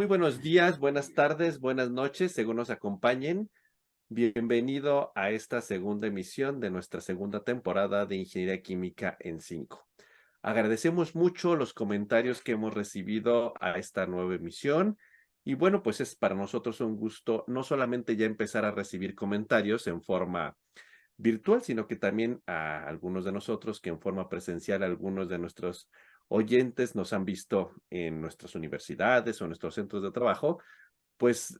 Muy buenos días, buenas tardes, buenas noches, según nos acompañen. Bienvenido a esta segunda emisión de nuestra segunda temporada de Ingeniería Química en 5. Agradecemos mucho los comentarios que hemos recibido a esta nueva emisión y bueno, pues es para nosotros un gusto no solamente ya empezar a recibir comentarios en forma virtual, sino que también a algunos de nosotros que en forma presencial, algunos de nuestros oyentes nos han visto en nuestras universidades o en nuestros centros de trabajo, pues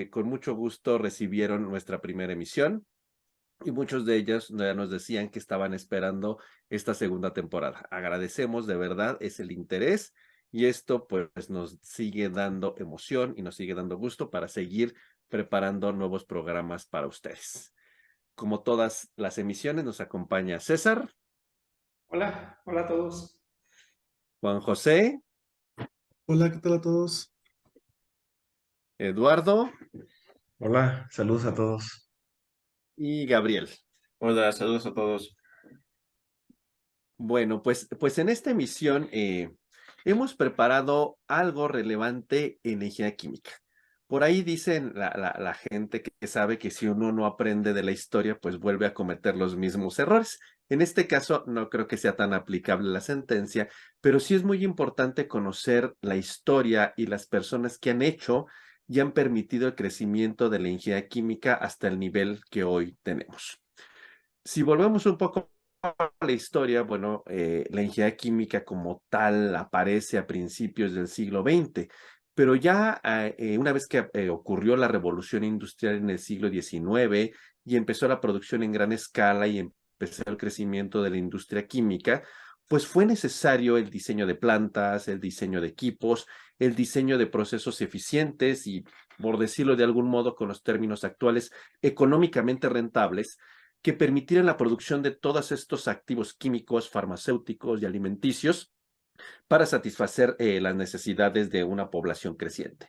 con mucho gusto recibieron nuestra primera emisión y muchos de ellos ya nos decían que estaban esperando esta segunda temporada. Agradecemos de verdad, es el interés y esto pues nos sigue dando emoción y nos sigue dando gusto para seguir preparando nuevos programas para ustedes. Como todas las emisiones, nos acompaña César, Hola, hola a todos. Juan José, Hola, ¿qué tal a todos? Eduardo Hola, saludos a todos. y Gabriel. Hola, saludos a todos. Bueno, pues en esta emisión hemos preparado algo relevante en la ingeniería química. Por ahí dicen la gente que sabe que si uno no aprende de la historia, pues vuelve a cometer los mismos errores. En este caso, no creo que sea tan aplicable la sentencia, pero sí es muy importante conocer la historia y las personas que han hecho y han permitido el crecimiento de la ingeniería química hasta el nivel que hoy tenemos. Si volvemos un poco a la historia, bueno, la ingeniería química como tal aparece a principios del siglo XX, pero ya una vez que ocurrió la revolución industrial en el siglo XIX y empezó la producción en gran escala y empezó el crecimiento de la industria química, pues fue necesario el diseño de plantas, el diseño de equipos, el diseño de procesos eficientes y, por decirlo de algún modo con los términos actuales, económicamente rentables que permitieran la producción de todos estos activos químicos, farmacéuticos y alimenticios para satisfacer las necesidades de una población creciente.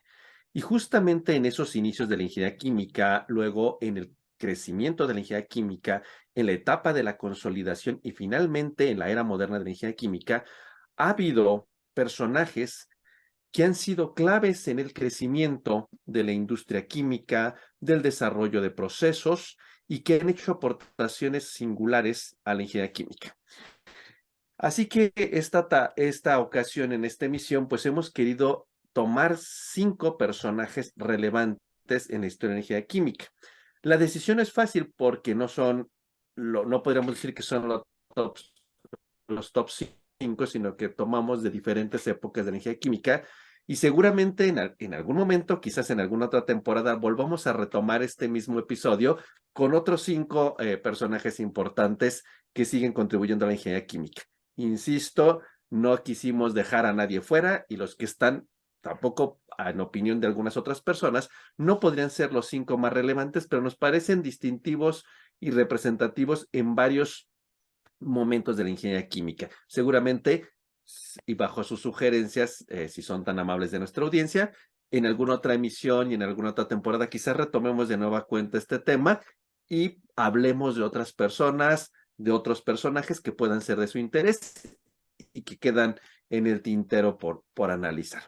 Y justamente en esos inicios de la ingeniería química, luego en el crecimiento de la ingeniería química, en la etapa de la consolidación y finalmente en la era moderna de la ingeniería química, ha habido personajes que han sido claves en el crecimiento de la industria química, del desarrollo de procesos y que han hecho aportaciones singulares a la ingeniería química. Así que esta ocasión, en esta emisión, pues hemos querido tomar 5 personajes relevantes en la historia de la ingeniería química. La decisión es fácil porque no podríamos decir que son los top 5, sino que tomamos de diferentes épocas de la ingeniería química y seguramente en algún momento, quizás en alguna otra temporada, volvamos a retomar este mismo episodio con otros 5 personajes importantes que siguen contribuyendo a la ingeniería química. Insisto, no quisimos dejar a nadie fuera y los que están tampoco, en opinión de algunas otras personas, no podrían ser los 5 más relevantes, pero nos parecen distintivos y representativos en varios momentos de la ingeniería química. Seguramente, y bajo sus sugerencias, si son tan amables de nuestra audiencia, en alguna otra emisión y en alguna otra temporada quizás retomemos de nueva cuenta este tema y hablemos de otras personas, de otros personajes que puedan ser de su interés y que quedan en el tintero por analizar.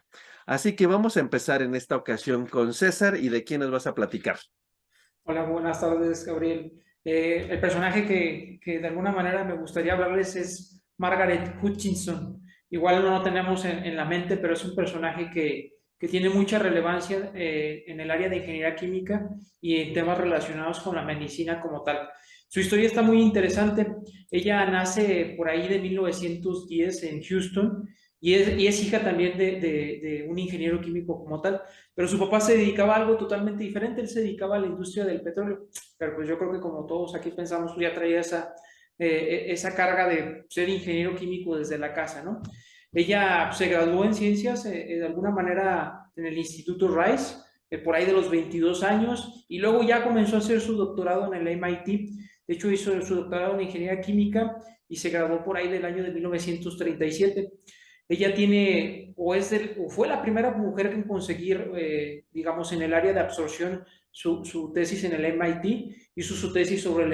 Así que vamos a empezar en esta ocasión con César. ¿Y de quién nos vas a platicar? Hola, buenas tardes, Gabriel. El personaje que de alguna manera me gustaría hablarles es Margaret Hutchinson. Igual no lo tenemos en la mente, pero es un personaje que tiene mucha relevancia en el área de ingeniería química y en temas relacionados con la medicina como tal. Su historia está muy interesante. Ella nace por ahí de 1910 en Houston y es hija también de un ingeniero químico como tal, pero su papá se dedicaba a algo totalmente diferente, él se dedicaba a la industria del petróleo, pero pues yo creo que como todos aquí pensamos, tú ya traía esa carga de ser ingeniero químico desde la casa, ¿no? Ella se graduó en ciencias de alguna manera en el Instituto Rice, por ahí de los 22 años, y luego ya comenzó a hacer su doctorado en el MIT. De hecho hizo su doctorado en ingeniería química y se graduó por ahí del año de 1937. Ella tiene, o fue la primera mujer en conseguir, digamos, en el área de absorción, su tesis en el MIT, hizo su tesis sobre el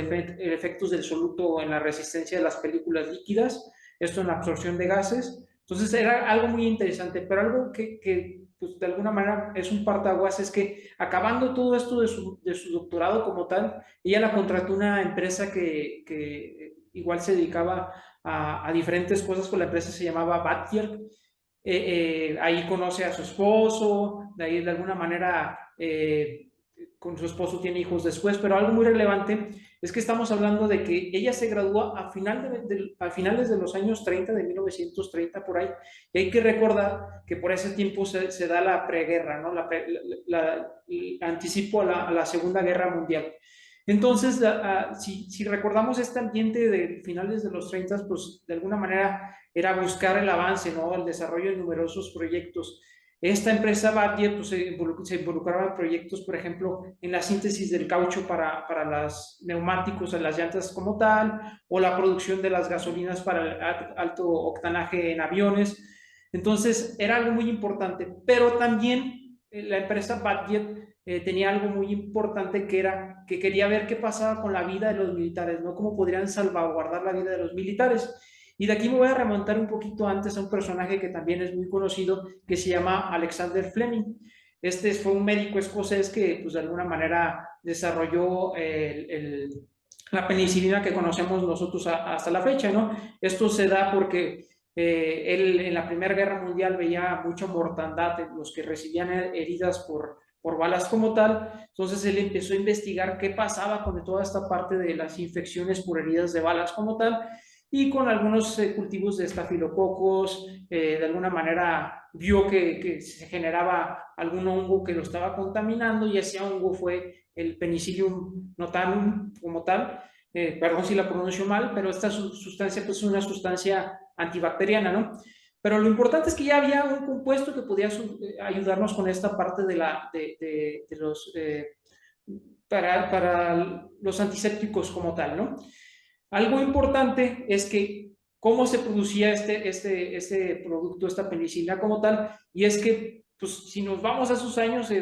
efectos del soluto en la resistencia de las películas líquidas, esto en la absorción de gases. Entonces era algo muy interesante, pero algo que pues de alguna manera es un partaguas, es que acabando todo esto de su doctorado como tal, ella la contrató una empresa que igual se dedicaba a diferentes cosas, con la empresa se llamaba Badger. Ahí conoce a su esposo, de ahí de alguna manera con su esposo tiene hijos después, pero algo muy relevante es que estamos hablando de que ella se graduó a finales de los años 30, de 1930 por ahí, y hay que recordar que por ese tiempo se da la preguerra, ¿no? El anticipo a la Segunda Guerra Mundial. Entonces, si recordamos este ambiente de finales de los 30, pues de alguna manera era buscar el avance, ¿no? El desarrollo de numerosos proyectos. Esta empresa Badger pues, se involucraba en proyectos, por ejemplo, en la síntesis del caucho para los neumáticos, en las llantas como tal, o la producción de las gasolinas para el alto octanaje en aviones. Entonces, era algo muy importante, pero también la empresa Badger tenía algo muy importante que era que quería ver qué pasaba con la vida de los militares, ¿no? Cómo podrían salvaguardar la vida de los militares. Y de aquí me voy a remontar un poquito antes a un personaje que también es muy conocido, que se llama Alexander Fleming. Este fue un médico escocés que, pues, de alguna manera desarrolló la penicilina que conocemos nosotros hasta la fecha, ¿no? Esto se da porque él en la Primera Guerra Mundial veía mucha mortandad en los que recibían heridas por balas como tal. Entonces él empezó a investigar qué pasaba con toda esta parte de las infecciones por heridas de balas como tal, y con algunos cultivos de estafilococos, de alguna manera vio que se generaba algún hongo que lo estaba contaminando, y ese hongo fue el Penicillium notatum como tal. Perdón si la pronuncio mal, pero esta sustancia pues, es una sustancia antibacteriana, ¿no? Pero lo importante es que ya había un compuesto que podía ayudarnos con esta parte de los, para los antisépticos como tal, ¿no? Algo importante es que cómo se producía este producto, esta penicilina como tal, y es que, pues, si nos vamos a esos años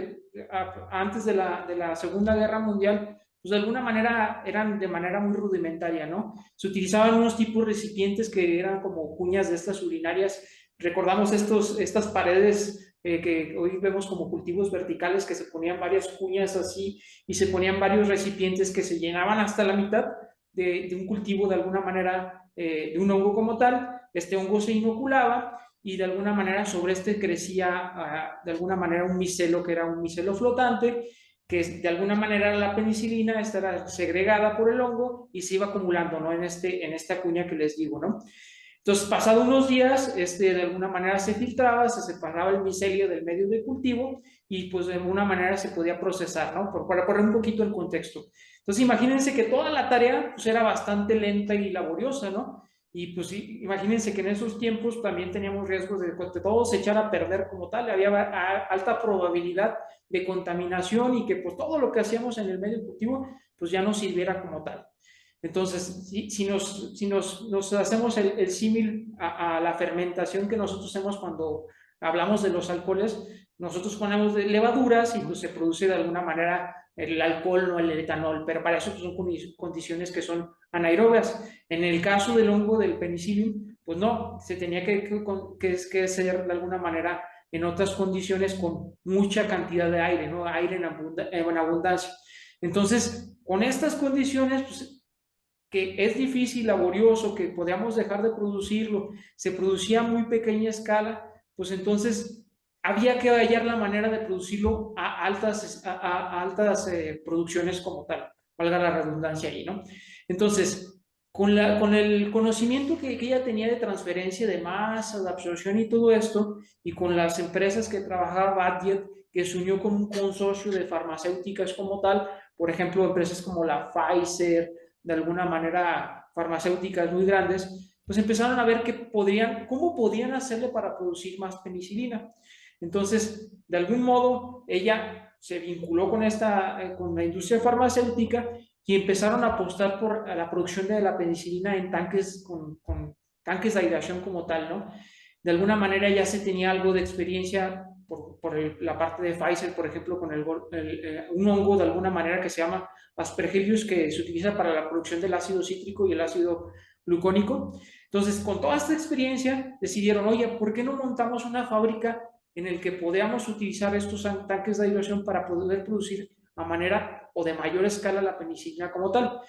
antes de la Segunda Guerra Mundial, pues de alguna manera eran de manera muy rudimentaria, ¿no? Se utilizaban unos tipos de recipientes que eran como cuñas de estas urinarias. Recordamos estas paredes que hoy vemos como cultivos verticales, que se ponían varias cuñas así y se ponían varios recipientes que se llenaban hasta la mitad de un cultivo de alguna manera, de un hongo como tal. Este hongo se inoculaba y de alguna manera sobre este crecía de alguna manera un micelo, que era un micelo flotante, que de alguna manera la penicilina estaba segregada por el hongo y se iba acumulando, ¿no? En esta cuña que les digo, ¿no? Entonces, pasados unos días, de alguna manera se filtraba, se separaba el micelio del medio de cultivo y pues de alguna manera se podía procesar, ¿no? Para poner un poquito el contexto. Entonces, imagínense que toda la tarea pues era bastante lenta y laboriosa, ¿no? Y pues imagínense que en esos tiempos también teníamos riesgos de todo se echara a perder como tal, había alta probabilidad de contaminación y que pues todo lo que hacíamos en el medio cultivo pues ya no sirviera como tal. Entonces, si nos hacemos el símil a la fermentación que nosotros hacemos cuando hablamos de los alcoholes, nosotros ponemos levaduras y pues se produce de alguna manera el alcohol o el etanol, pero para eso pues, son condiciones que son anaerobias. En el caso del hongo del penicillium, pues no, se tenía que hacer de alguna manera en otras condiciones con mucha cantidad de aire, ¿no? Aire en abundancia. Entonces, con estas condiciones, pues que es difícil, laborioso, que podíamos dejar de producirlo, se producía a muy pequeña escala, pues entonces había que hallar la manera de producirlo a altas producciones como tal, valga la redundancia ahí, ¿no? Entonces, con el conocimiento que ella tenía de transferencia de masa, de absorción y todo esto, y con las empresas que trabajaba Badger, que se unió con un consorcio de farmacéuticas como tal, por ejemplo, empresas como la Pfizer, de alguna manera farmacéuticas muy grandes, pues empezaron a ver cómo podían hacerle para producir más penicilina. Entonces, de algún modo, ella se vinculó con la industria farmacéutica y empezaron a apostar por la producción de la penicilina en tanques con tanques de aireación como tal, ¿no? De alguna manera ya se tenía algo de experiencia por la parte de Pfizer, por ejemplo, con un hongo de alguna manera que se llama Aspergillus, que se utiliza para la producción del ácido cítrico y el ácido glucónico. Entonces, con toda esta experiencia, decidieron, oye, ¿por qué no montamos una fábrica en el que podamos utilizar estos tanques de aireación para poder producir a manera o de mayor escala la penicilina como tal.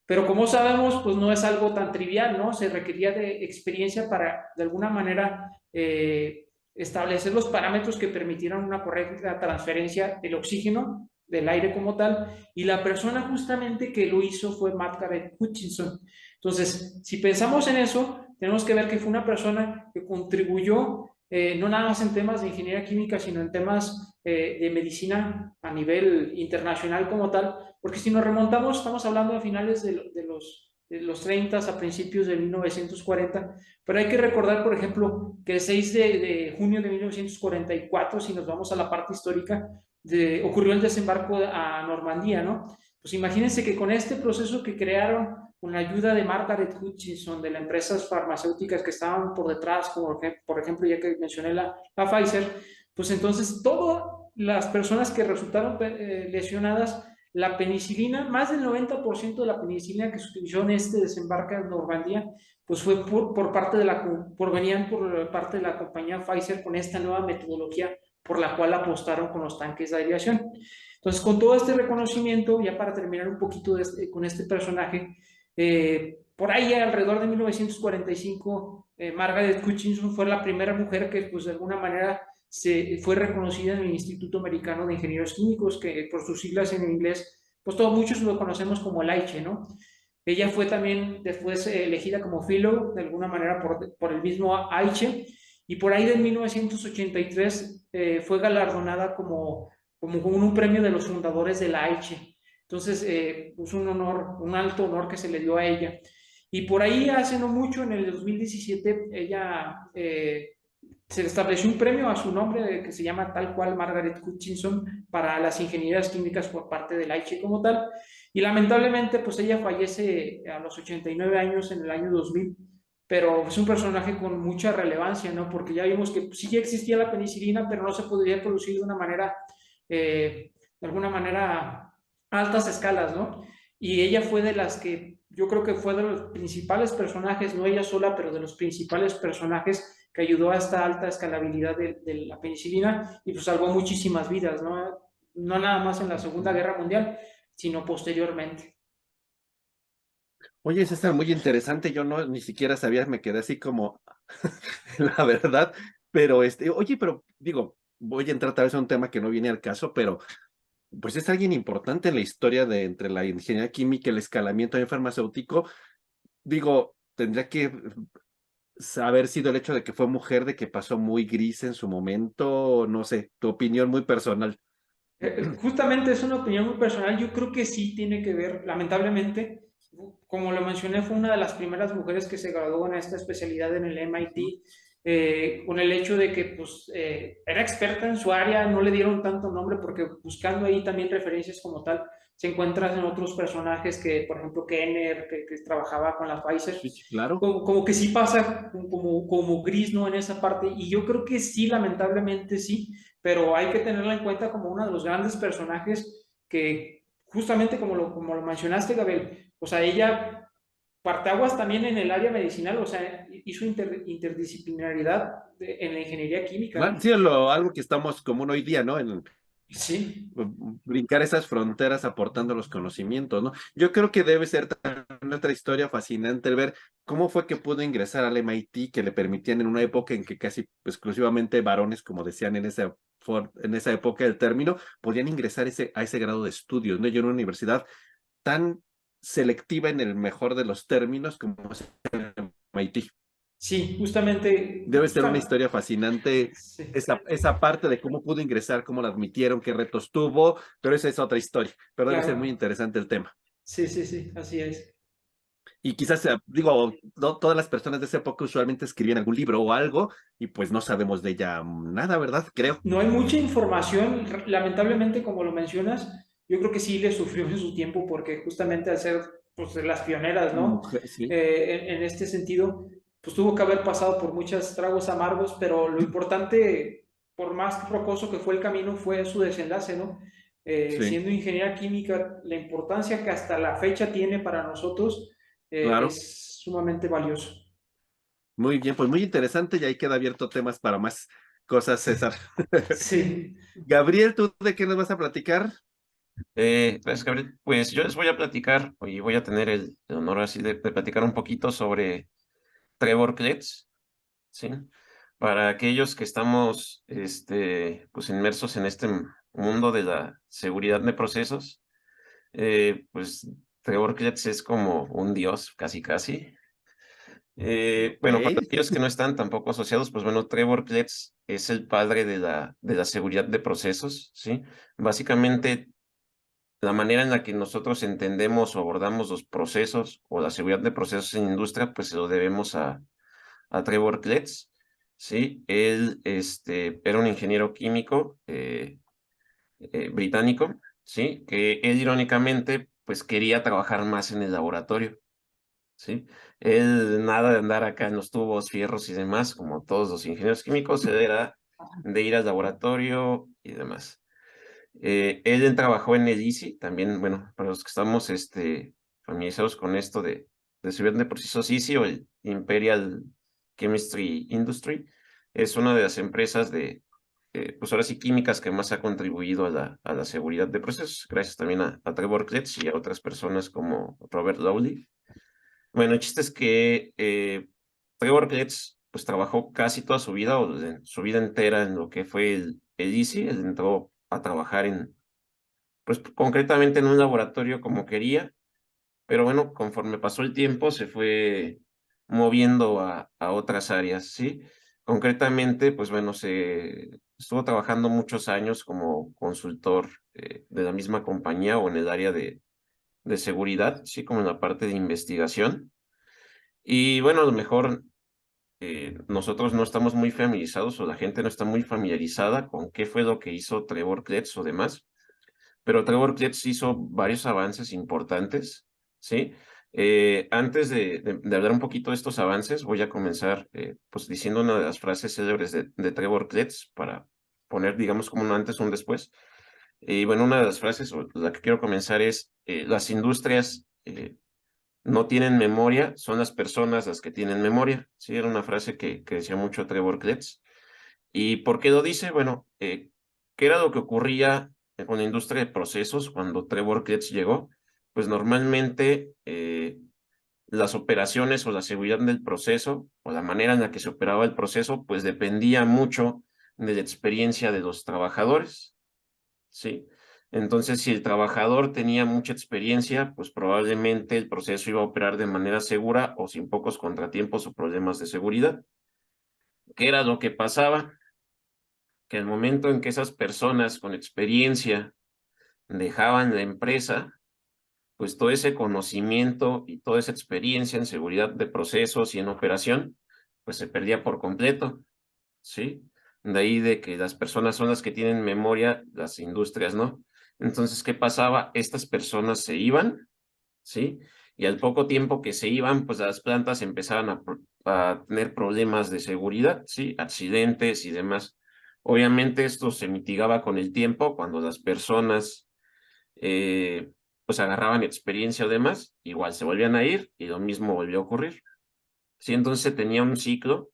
Pero como sabemos, pues no es algo tan trivial, ¿no? Se requería de experiencia para, de alguna manera, establecer los parámetros que permitieran una correcta transferencia del oxígeno, del aire como tal, y la persona justamente que lo hizo fue Margaret Hutchinson. Entonces, si pensamos en eso, tenemos que ver que fue una persona que contribuyó no nada más en temas de ingeniería química, sino en temas de medicina a nivel internacional como tal, porque si nos remontamos, estamos hablando de finales de los 30 a principios de 1940, pero hay que recordar, por ejemplo, que el 6 de junio de 1944, si nos vamos a la parte histórica, ocurrió el desembarco a Normandía, ¿no? Pues imagínense que con este proceso que crearon, con la ayuda de Margaret Hutchinson, de las empresas farmacéuticas que estaban por detrás, como por ejemplo, ya que mencioné la Pfizer, pues entonces todas las personas que resultaron lesionadas, la penicilina, más del 90% de la penicilina que se utilizó en este desembarque en Normandía, pues fue venían por parte de la compañía Pfizer con esta nueva metodología por la cual apostaron con los tanques de aireación. Entonces, con todo este reconocimiento, ya para terminar un poquito con este personaje, por ahí alrededor de 1945, Margaret Hutchinson fue la primera mujer que, pues, de alguna manera fue reconocida en el Instituto Americano de Ingenieros Químicos, que por sus siglas en inglés, pues todos muchos lo conocemos como el AICHE, ¿no? Ella fue también después elegida como fellow, de alguna manera por el mismo AICHE, y por ahí de 1983 fue galardonada como con un premio de los fundadores de la AICHE. Entonces, pues un honor, un alto honor que se le dio a ella. Y por ahí hace no mucho, en el 2017, ella se le estableció un premio a su nombre que se llama tal cual Margaret Hutchinson para las ingenierías químicas por parte del AICHE como tal. Y lamentablemente, pues ella fallece a los 89 años en el año 2000, pero es un personaje con mucha relevancia, ¿no? Porque ya vimos que sí existía la penicilina, pero no se podría producir de una manera, de alguna manera, a altas escalas, ¿no? Y ella fue de las que, yo creo que fue de los principales personajes, no ella sola, pero de los principales personajes que ayudó a esta alta escalabilidad de la penicilina y pues salvó muchísimas vidas, ¿no? No nada más en la Segunda Guerra Mundial, sino posteriormente. Oye, eso está muy interesante. Yo no ni siquiera sabía, me quedé así como la verdad. Pero oye, pero digo, voy a entrar tal vez a un tema que no viene al caso, pero pues es alguien importante en la historia de entre la ingeniería química y el escalamiento farmacéutico. Digo, tendría que haber sido el hecho de que fue mujer, de que pasó muy gris en su momento, no sé, tu opinión muy personal. Justamente es una opinión muy personal, yo creo que sí tiene que ver, lamentablemente, como lo mencioné, fue una de las primeras mujeres que se graduó en esta especialidad en el MIT, con el hecho de que pues, era experta en su área, no le dieron tanto nombre porque buscando ahí también referencias como tal, se encuentran en otros personajes que, por ejemplo, Kenner, que trabajaba con la Pfizer, Sí, claro. como que sí pasa como gris, ¿no? En esa parte, y yo creo que sí, lamentablemente sí, pero hay que tenerla en cuenta como uno de los grandes personajes que, justamente como lo mencionaste, Gabriel, o sea, ella parteaguas también en el área medicinal, o sea, hizo interdisciplinaridad en la ingeniería química, Claro, ¿no? sí, algo que estamos común hoy día, ¿no? En Sí, brincar esas fronteras aportando los conocimientos, ¿no? Yo creo que debe ser también otra historia fascinante el ver cómo fue que pudo ingresar al MIT, que le permitían en una época en que casi exclusivamente varones, como decían en esa época del término, podían ingresar a ese grado de estudios, ¿no? Yo en una universidad tan selectiva en el mejor de los términos como es el MIT. sí, justamente, Debe ser una historia fascinante sí, esa parte de cómo pudo ingresar, cómo la admitieron, qué retos tuvo, pero esa es otra historia. Pero debe ser muy claro, interesante el tema. sí, sí, sí, así es. Y quizás, digo, todas las personas de esa época usualmente escribían algún libro o algo y pues no sabemos de ella nada, ¿verdad? Creo. No hay mucha información, lamentablemente, como lo mencionas, yo creo que sí le sufrió en su tiempo porque justamente al ser pues, de las pioneras, ¿no? Mujer, sí, En este sentido, pues tuvo que haber pasado por muchos tragos amargos, pero lo importante, por más rocoso que fue el camino, fue su desenlace, ¿no? sí, Siendo ingeniera química, la importancia que hasta la fecha tiene para nosotros claro. es sumamente valioso. Muy bien, pues muy interesante y ahí queda abierto temas para más cosas, César. Sí. Gabriel, ¿tú de qué nos vas a platicar? Gracias, Gabriel. Pues yo les voy a platicar y voy a tener el honor así de platicar un poquito sobre Trevor Kletz, ¿sí? Para aquellos que estamos pues inmersos en este mundo de la seguridad de procesos, pues Trevor Kletz es como un dios, casi casi. Bueno, para Ok. aquellos que no están tampoco asociados, pues bueno, Trevor Kletz es el padre de la seguridad de procesos, ¿sí? Básicamente, la manera en la que nosotros entendemos o abordamos los procesos o la seguridad de procesos en industria, pues se lo debemos a Trevor Kletz, ¿sí? Él era un ingeniero químico británico, ¿sí? Que él irónicamente, pues quería trabajar más en el laboratorio, ¿sí? Él nada de andar acá en los tubos, fierros y demás, como todos los ingenieros químicos, él era de ir al laboratorio y demás. Él trabajó en el ICI, también, bueno, para los que estamos familiarizados con esto de seguridad de procesos, ICI o el Imperial Chemistry Industry, es una de las empresas pues ahora sí, químicas que más ha contribuido a la seguridad de procesos, gracias también a Trevor Kletz y a otras personas como Robert Lowley. Bueno, el chiste es que Trevor Kletz pues trabajó casi toda su vida o su vida entera en lo que fue el ICI. Él entró a trabajar pues concretamente en un laboratorio como quería, pero bueno, conforme pasó el tiempo se fue moviendo a otras áreas, ¿sí? Concretamente, pues bueno, se estuvo trabajando muchos años como consultor de la misma compañía o en el área de seguridad, sí, como en la parte de investigación. Y bueno, a lo mejor nosotros no estamos muy familiarizados o la gente no está muy familiarizada con qué fue lo que hizo Trevor Kletz o demás, pero Trevor Kletz hizo varios avances importantes, ¿sí? Antes de hablar un poquito de estos avances, voy a comenzar pues diciendo una de las frases célebres de Trevor Kletz para poner, digamos, como un antes o un después. Y bueno, una de las frases, o la que quiero comenzar es, las industrias no tienen memoria, son las personas las que tienen memoria. Sí, era una frase que decía mucho Trevor Kletz. ¿Y por qué lo dice? Bueno, ¿qué era lo que ocurría con la industria de procesos cuando Trevor Kletz llegó? Pues normalmente las operaciones o la seguridad del proceso o la manera en la que se operaba el proceso, pues dependía mucho de la experiencia de los trabajadores. ¿Sí? Entonces, si el trabajador tenía mucha experiencia, pues probablemente el proceso iba a operar de manera segura o sin pocos contratiempos o problemas de seguridad. ¿Qué era lo que pasaba? Que el momento en que esas personas con experiencia dejaban la empresa, pues todo ese conocimiento y toda esa experiencia en seguridad de procesos y en operación, pues se perdía por completo, ¿sí? De ahí de que las personas son las que tienen memoria, las industrias, ¿no? Entonces, ¿qué pasaba? Estas personas se iban, ¿sí? Y al poco tiempo que se iban, pues las plantas empezaban a tener problemas de seguridad, ¿sí? Accidentes y demás. Obviamente esto se mitigaba con el tiempo cuando las personas pues agarraban experiencia o demás, igual se volvían a ir y lo mismo volvió a ocurrir. Sí, entonces se tenía un ciclo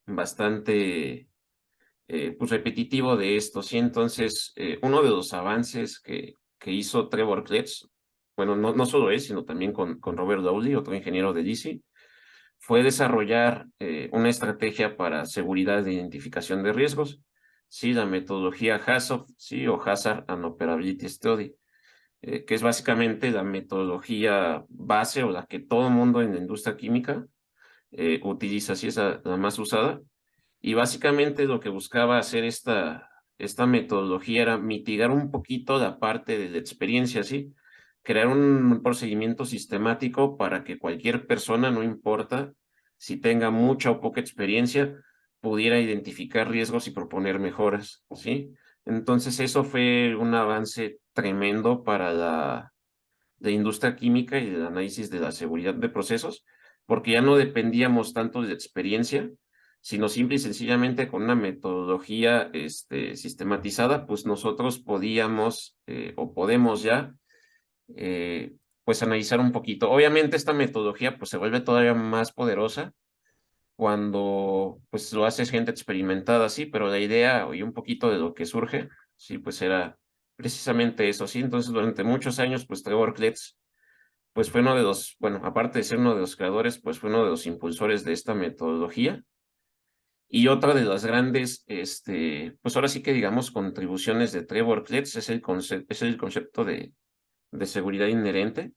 bastante pues repetitivo de esto, sí. Entonces, uno de los avances que hizo Trevor Kletz, bueno, no solo él, sino también con Robert Lowley, otro ingeniero de DC, fue desarrollar una estrategia para seguridad de identificación de riesgos, sí, la metodología HAZOP, sí, o Hazard and Operability Study, que es básicamente la metodología base o la que todo el mundo en la industria química utiliza, sí, es la más usada. Y básicamente lo que buscaba hacer esta metodología era mitigar un poquito la parte de la experiencia, ¿sí? Crear un procedimiento sistemático para que cualquier persona, no importa si tenga mucha o poca experiencia, pudiera identificar riesgos y proponer mejoras, ¿sí? Entonces eso fue un avance tremendo para la industria química y el análisis de la seguridad de procesos, porque ya no dependíamos tanto de la experiencia, sino simple y sencillamente con una metodología sistematizada, pues nosotros podíamos o podemos ya pues analizar un poquito. Obviamente esta metodología pues se vuelve todavía más poderosa cuando pues lo hace gente experimentada, sí, pero la idea y un poquito de lo que surge, sí, pues era precisamente eso, sí. Entonces durante muchos años, pues Trevor Kletz, pues fue uno de los, bueno, aparte de ser uno de los creadores, pues fue uno de los impulsores de esta metodología. Y otra de las grandes, pues ahora sí que digamos, contribuciones de Trevor Kletz es es el concepto de seguridad inherente,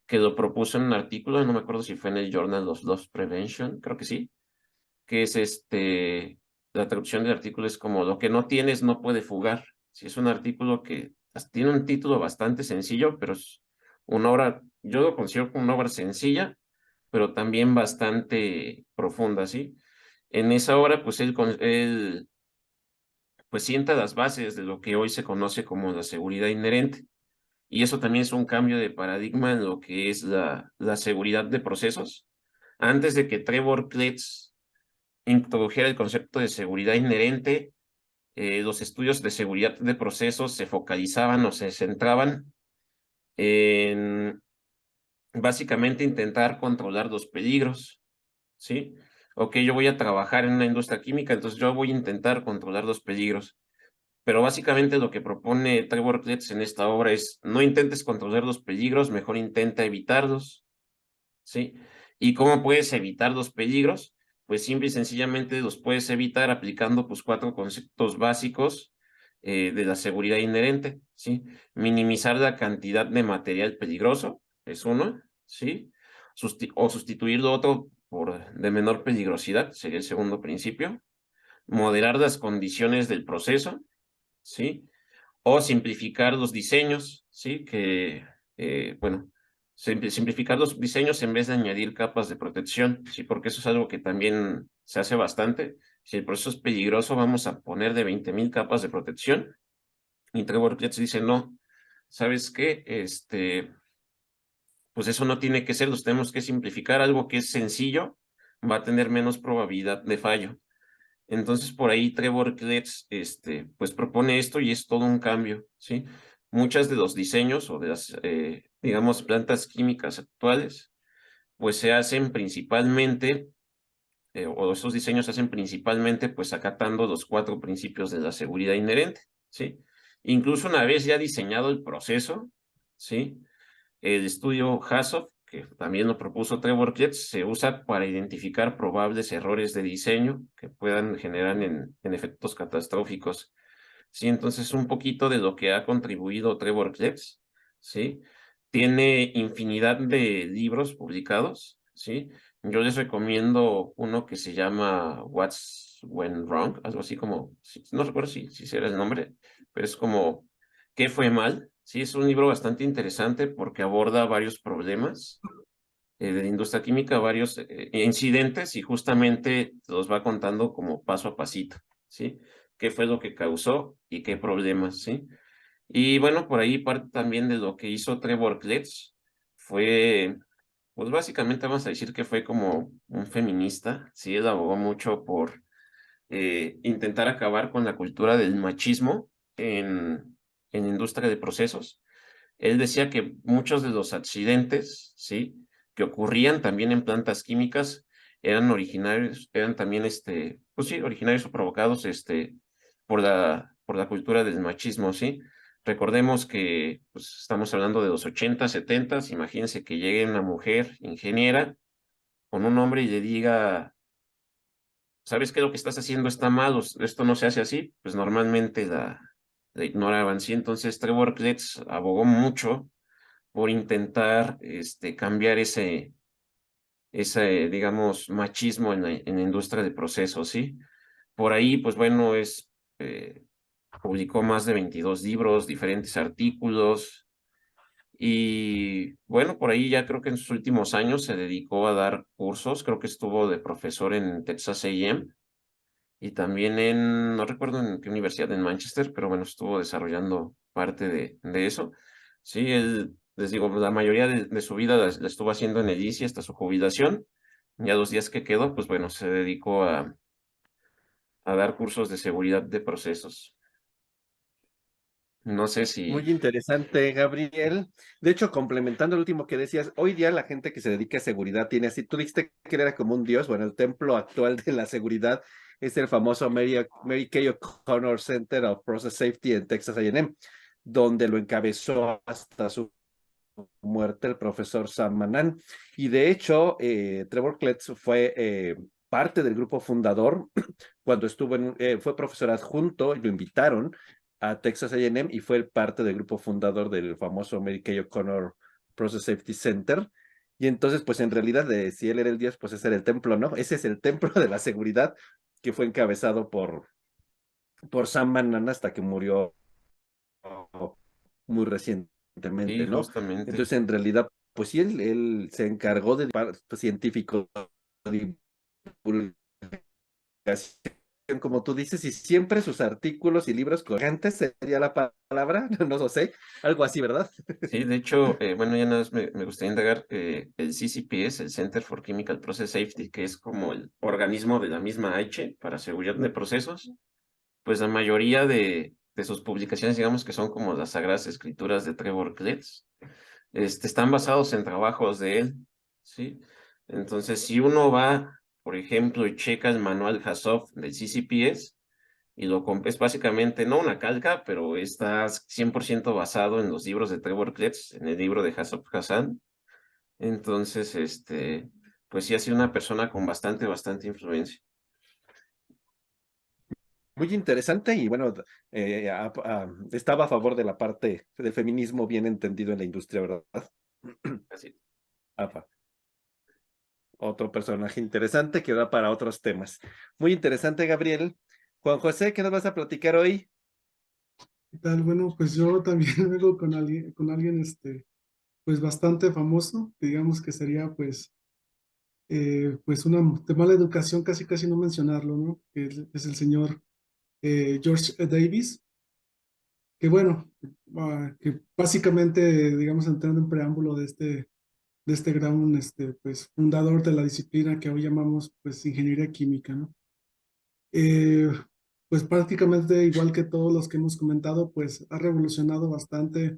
que lo propuso en un artículo, no me acuerdo si fue en el Journal of Loss Prevention, creo que sí, que es la traducción del artículo es como lo que no tienes no puede fugar. Sí, es un artículo que tiene un título bastante sencillo, pero es una obra, yo lo considero como una obra sencilla, pero también bastante profunda, ¿sí? En esa obra, pues él pues sienta las bases de lo que hoy se conoce como la seguridad inherente. Y eso también es un cambio de paradigma en lo que es la seguridad de procesos. Antes de que Trevor Kletz introdujera el concepto de seguridad inherente, los estudios de seguridad de procesos se focalizaban o se centraban en básicamente intentar controlar los peligros, ¿sí? Ok, yo voy a trabajar en una industria química, entonces yo voy a intentar controlar los peligros. Pero básicamente lo que propone Trevor Kletz en esta obra es no intentes controlar los peligros, mejor intenta evitarlos, ¿sí? ¿Y cómo puedes evitar los peligros? Pues simple y sencillamente los puedes evitar aplicando pues 4 conceptos básicos de la seguridad inherente, ¿sí? Minimizar la cantidad de material peligroso, es uno, ¿sí? O sustituir lo otro por de menor peligrosidad, sería el segundo principio. Moderar las condiciones del proceso, ¿sí? O simplificar los diseños, ¿sí? Bueno, simplificar los diseños en vez de añadir capas de protección, ¿sí? Porque eso es algo que también se hace bastante. Si el proceso es peligroso, vamos a poner de 20,000 capas de protección. Y Trevor Kletz dice, no, ¿sabes qué? Pues eso no tiene que ser, los tenemos que simplificar. Algo que es sencillo va a tener menos probabilidad de fallo. Entonces, por ahí Trevor Kletz, pues propone esto y es todo un cambio, ¿sí? Muchas de los diseños o de las, digamos, plantas químicas actuales, pues se hacen principalmente, o esos diseños se hacen principalmente, pues acatando los 4 principios de la seguridad inherente, ¿sí? Incluso una vez ya diseñado el proceso, ¿sí? El estudio HACCP, que también lo propuso Trevor Kletz, se usa para identificar probables errores de diseño que puedan generar en efectos catastróficos. Sí, entonces un poquito de lo que ha contribuido Trevor Kletz, ¿sí? Tiene infinidad de libros publicados, ¿sí? Yo les recomiendo uno que se llama What's Went Wrong, algo así como, no recuerdo si será el nombre, pero es como ¿qué fue mal? Sí, es un libro bastante interesante porque aborda varios problemas de la industria química, varios incidentes y justamente los va contando como paso a pasito, ¿sí? ¿Qué fue lo que causó y qué problemas, ¿sí? Y bueno, por ahí parte también de lo que hizo Trevor Kletz fue, pues básicamente vamos a decir que fue como un feminista, ¿sí? Él abogó mucho por intentar acabar con la cultura del machismo en industria de procesos. Él decía que muchos de los accidentes, ¿sí? Que ocurrían también en plantas químicas eran originarios, eran también, pues sí, originarios o provocados, por la cultura del machismo, ¿sí? Recordemos que, pues, estamos hablando de los 80, 70, imagínense que llegue una mujer ingeniera con un hombre y le diga, ¿sabes qué? Lo que estás haciendo está mal, esto no se hace así, pues normalmente la ignoraban, ¿sí? Entonces Trevor Kletz abogó mucho por intentar cambiar ese, digamos, machismo en la industria de procesos, ¿sí? Por ahí, pues bueno, eh, publicó más de 22 libros, diferentes artículos, y bueno, por ahí ya creo que en sus últimos años se dedicó a dar cursos, creo que estuvo de profesor en Texas A&M, y también no recuerdo en qué universidad, en Manchester, pero bueno, estuvo desarrollando parte de eso. Sí, él, les digo, la mayoría de su vida la estuvo haciendo en el ICI hasta su jubilación. Ya los días que quedó, pues bueno, se dedicó a dar cursos de seguridad de procesos. No sé si, Muy interesante, Gabriel. De hecho, complementando el último que decías, hoy día la gente que se dedica a seguridad tiene así, tú dijiste que él era como un dios, bueno, el templo actual de la seguridad es el famoso Mary Kay O'Connor Center of Process Safety en Texas A&M, donde lo encabezó hasta su muerte el profesor Sam Manan. Y de hecho, Trevor Kletz fue parte del grupo fundador cuando estuvo fue profesor adjunto y lo invitaron a Texas A&M y fue parte del grupo fundador del famoso Mary Kay O'Connor Process Safety Center. Y entonces, pues en realidad, si él era el dios, pues ese era el templo, ¿no? Ese es el templo de la seguridad que fue encabezado por Sam Manan hasta que murió muy sí, recientemente, ¿no? justamente. Entonces, en realidad, pues sí, él se encargó de científico de divulgación, como tú dices, y siempre sus artículos y libros colgantes sería la palabra, no lo sé, algo así, ¿verdad? Sí, de hecho, bueno, ya nada más me gustaría indagar el CCPS, el Center for Chemical Process Safety, que es como el organismo de la misma H para seguridad de procesos, pues la mayoría de sus publicaciones, digamos que son como las sagradas escrituras de Trevor Kletz, están basados en trabajos de él, ¿sí? Entonces, si uno va, por ejemplo, y checa el manual HACCP del CCPS, y es básicamente, no una calca, pero está 100% basado en los libros de Trevor Kletz, en el libro de Hassop Hassan. Entonces, pues sí ha sido una persona con bastante influencia. Muy interesante y bueno, estaba a favor de la parte del feminismo bien entendido en la industria, ¿verdad? Así. Apa. Otro personaje interesante que da para otros temas. Muy interesante, Gabriel. Juan José, ¿qué nos vas a platicar hoy? ¿Qué tal? Bueno, pues yo también vengo con alguien, pues bastante famoso, digamos que sería, pues una de mala educación, casi casi no mencionarlo, ¿no? Que es el señor George Davis, que bueno, que básicamente, digamos, entrando en preámbulo de este gran, pues, fundador de la disciplina que hoy llamamos, pues, ingeniería química, ¿no? Eh, pues prácticamente igual que todos los que hemos comentado, pues ha revolucionado bastante,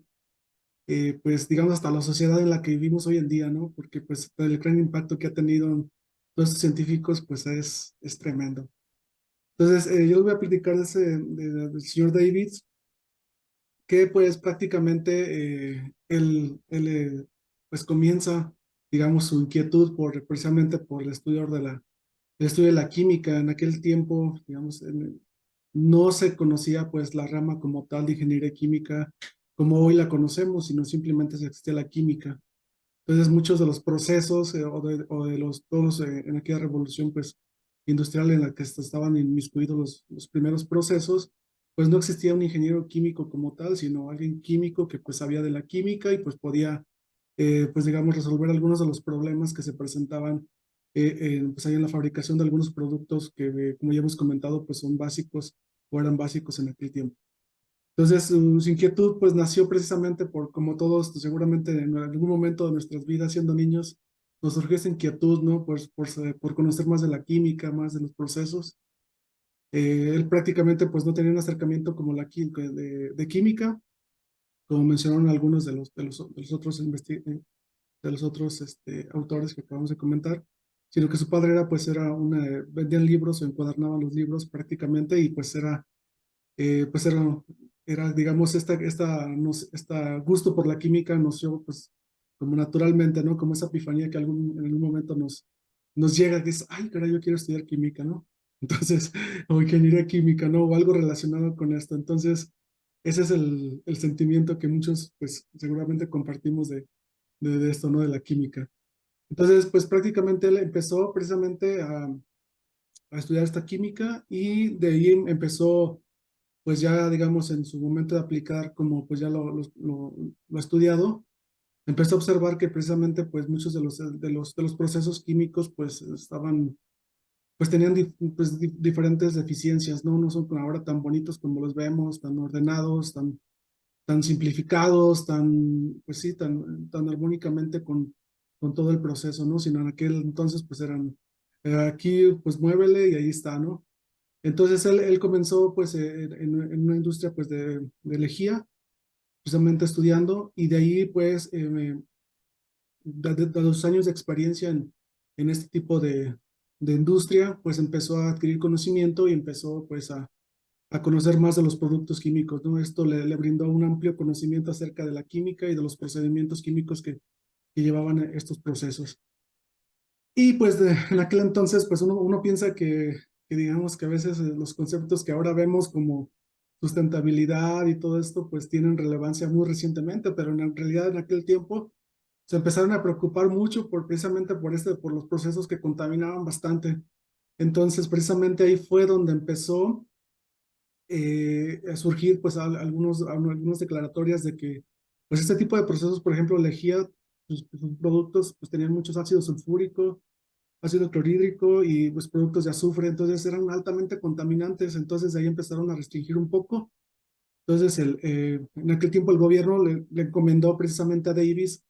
pues digamos hasta la sociedad en la que vivimos hoy en día, ¿no? Porque pues el gran impacto que ha tenido en todos estos científicos, pues es tremendo. Entonces, yo les voy a platicar del señor Davis, que pues prácticamente pues comienza, digamos, su inquietud precisamente por el estudio de la química. En aquel tiempo, digamos, no se conocía pues la rama como tal de ingeniería química como hoy la conocemos, sino simplemente existía la química. Entonces muchos de los procesos o de los todos en aquella revolución pues industrial en la que estaban inmiscuidos los primeros procesos, pues no existía un ingeniero químico como tal, sino alguien químico que pues sabía de la química y pues podía pues digamos resolver algunos de los problemas que se presentaban pues ahí en la fabricación de algunos productos que como ya hemos comentado pues son básicos o eran básicos en aquel tiempo. Entonces, su inquietud pues nació precisamente por, como todos, pues, seguramente en algún momento de nuestras vidas siendo niños, nos surgió esa inquietud, ¿no? Por conocer más de la química, más de los procesos. Él prácticamente pues no tenía un acercamiento como de química, como mencionaron algunos de los otros, de los otros autores que acabamos de comentar, sino que su padre era pues vendían libros o encuadernaban los libros prácticamente y pues era, digamos, esta gusto por la química nos dio, pues, como naturalmente, ¿no? Como esa epifanía que en algún momento nos llega, que es, ay, caray, yo quiero estudiar química, ¿no? Entonces, o ingeniería química, ¿no? O algo relacionado con esto. Entonces, ese es el sentimiento que muchos, pues, seguramente compartimos de esto, ¿no? De la química. Entonces, pues, prácticamente él empezó precisamente a estudiar esta química y de ahí empezó pues ya digamos en su momento de aplicar como pues ya lo estudiado, empecé a observar que precisamente pues muchos de los procesos químicos pues pues tenían diferentes deficiencias, ¿no? No son ahora tan bonitos como los vemos, tan ordenados, tan simplificados, pues sí, tan armónicamente con todo el proceso, ¿no? Sino en aquel entonces pues eran, aquí pues muévele y ahí está, ¿no? Entonces él comenzó pues en una industria pues de lejía, precisamente estudiando, y de ahí pues de los años de experiencia en este tipo de industria, pues empezó a adquirir conocimiento y empezó pues a conocer más de los productos químicos, ¿no? Esto le brindó un amplio conocimiento acerca de la química y de los procedimientos químicos que llevaban estos procesos. Y pues en aquel entonces, pues uno piensa que digamos que a veces los conceptos que ahora vemos como sustentabilidad y todo esto, pues tienen relevancia muy recientemente, pero en realidad en aquel tiempo se empezaron a preocupar mucho precisamente por los procesos que contaminaban bastante. Entonces, precisamente ahí fue donde empezó a surgir pues algunas declaratorias de que pues este tipo de procesos, por ejemplo, lejía, sus productos pues tenían muchos ácidos sulfúricos, ácido clorhídrico y pues productos de azufre, entonces eran altamente contaminantes, entonces de ahí empezaron a restringir un poco. Entonces, en aquel tiempo el gobierno le encomendó precisamente a Davis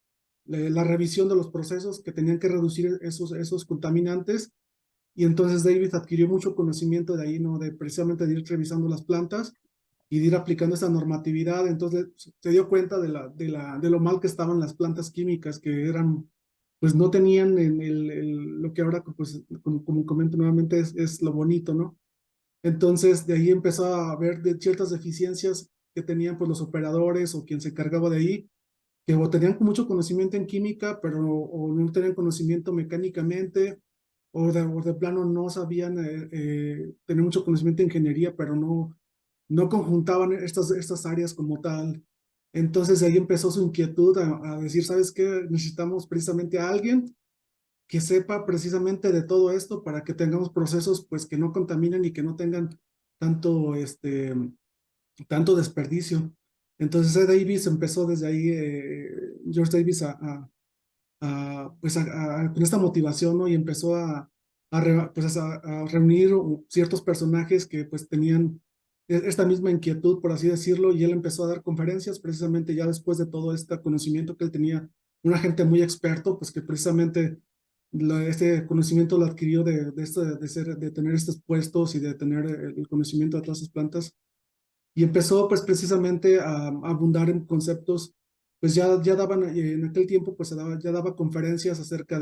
la revisión de los procesos que tenían que reducir esos contaminantes, y entonces Davis adquirió mucho conocimiento de ahí, ¿no? De precisamente de ir revisando las plantas y de ir aplicando esa normatividad. Entonces se dio cuenta de lo mal que estaban las plantas químicas, que eran, pues no tenían en lo que ahora, pues, como comento nuevamente, es lo bonito, ¿no? Entonces de ahí empezó a ver de ciertas deficiencias que tenían pues los operadores o quien se encargaba de ahí, que o tenían mucho conocimiento en química, pero o no tenían conocimiento mecánicamente, o de plano no sabían tener mucho conocimiento de ingeniería, pero no conjuntaban estas áreas como tal. Entonces de ahí empezó su inquietud a decir, ¿sabes qué? Necesitamos precisamente a alguien que sepa precisamente de todo esto para que tengamos procesos pues que no contaminen y que no tengan tanto, tanto desperdicio. Entonces Davis empezó desde ahí, George Davis, pues con esta motivación, ¿no? Y empezó pues a reunir ciertos personajes que pues tenían esta misma inquietud, por así decirlo, y él empezó a dar conferencias precisamente ya después de todo este conocimiento que él tenía, un agente muy experto, pues que precisamente este conocimiento lo adquirió de tener estos puestos y de tener el conocimiento de todas esas plantas, y empezó pues precisamente a abundar en conceptos, pues ya daban, en aquel tiempo pues ya daba conferencias acerca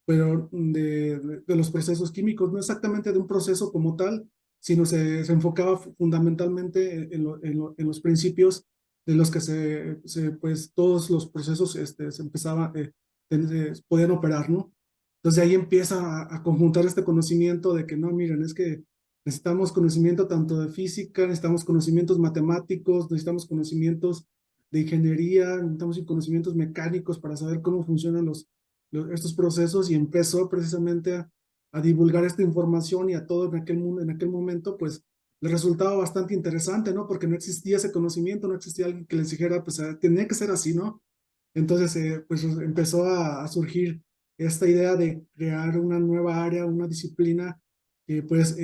pero de los procesos químicos, no exactamente de un proceso como tal, sino se enfocaba fundamentalmente en los principios de los que pues todos los procesos se empezaba, podían operar, ¿no? Entonces ahí empieza a conjuntar este conocimiento de que no, miren, es que necesitamos conocimiento tanto de física, necesitamos conocimientos matemáticos, necesitamos conocimientos de ingeniería, necesitamos conocimientos mecánicos para saber cómo funcionan estos procesos, y empezó precisamente a divulgar esta información, y a todo en aquel momento pues le resultaba bastante interesante, ¿no? Porque no existía ese conocimiento, no existía alguien que les dijera, pues tenía que ser así, ¿no? Entonces pues empezó a surgir esta idea de crear una nueva área, una disciplina que pues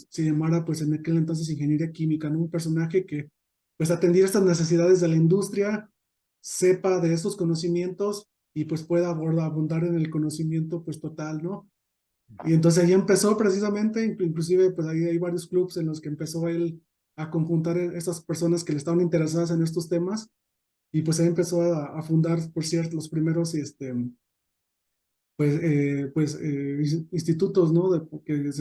se llamara pues en aquel entonces ingeniería química, ¿no? Un personaje que pues atendiera estas necesidades de la industria, sepa de estos conocimientos y pues pueda abundar en el conocimiento pues total, ¿no? Y entonces ahí empezó precisamente, inclusive pues ahí hay varios clubs en los que empezó él a conjuntar estas personas que le estaban interesadas en estos temas, y pues ahí empezó a fundar, por cierto, los primeros institutos, ¿no? Que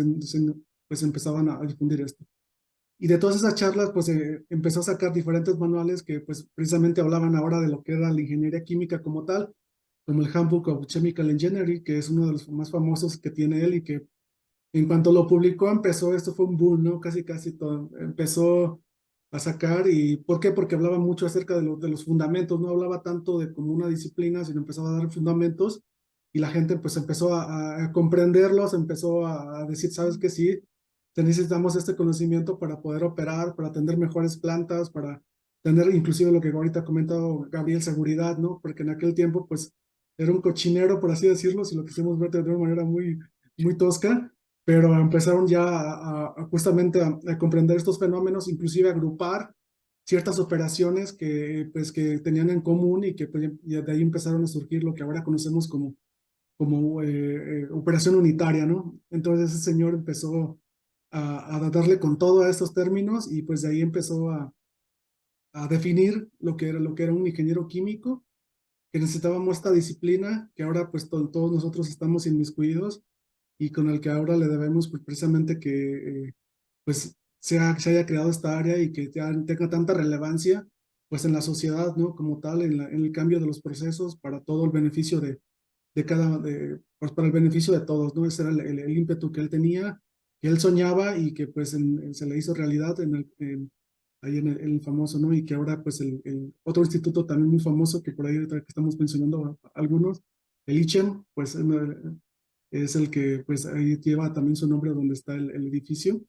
pues empezaban a difundir esto. Y de todas esas charlas, pues empezó a sacar diferentes manuales que pues precisamente hablaban ahora de lo que era la ingeniería química como tal, como el Handbook of Chemical Engineering, que es uno de los más famosos que tiene él, y que en cuanto lo publicó esto fue un boom, ¿no? Casi todo, empezó a sacar. ¿Y por qué? Porque hablaba mucho acerca de los fundamentos, no hablaba tanto de como una disciplina, sino empezaba a dar fundamentos, y la gente pues empezó a comprenderlos, empezó a decir, ¿sabes qué? Sí, necesitamos este conocimiento para poder operar, para tener mejores plantas, para tener inclusive lo que ahorita ha comentado Gabriel, seguridad, ¿no? Porque en aquel tiempo pues era un cochinero, por así decirlo, si lo quisimos ver de una manera muy tosca, pero empezaron ya justamente a comprender estos fenómenos, inclusive a agrupar ciertas operaciones pues, que tenían en común, y que pues, y de ahí empezaron a surgir lo que ahora conocemos como operación unitaria, ¿no? Entonces ese señor empezó a darle con todo a estos términos, y pues de ahí empezó a definir lo que era un ingeniero químico, que necesitábamos esta disciplina, que ahora pues todos nosotros estamos inmiscuidos y con el que ahora le debemos pues, precisamente que pues se haya creado esta área y que tenga tanta relevancia pues en la sociedad, ¿no? Como tal, en el cambio de los procesos para todo el beneficio pues para el beneficio de todos, ¿no? Ese era el ímpetu que él tenía, que él soñaba y que pues se le hizo realidad ahí en el famoso, ¿no? Y que ahora pues el otro instituto también muy famoso que por ahí ahorita que estamos mencionando algunos, el ICHEM, pues es el que pues ahí lleva también su nombre donde está el edificio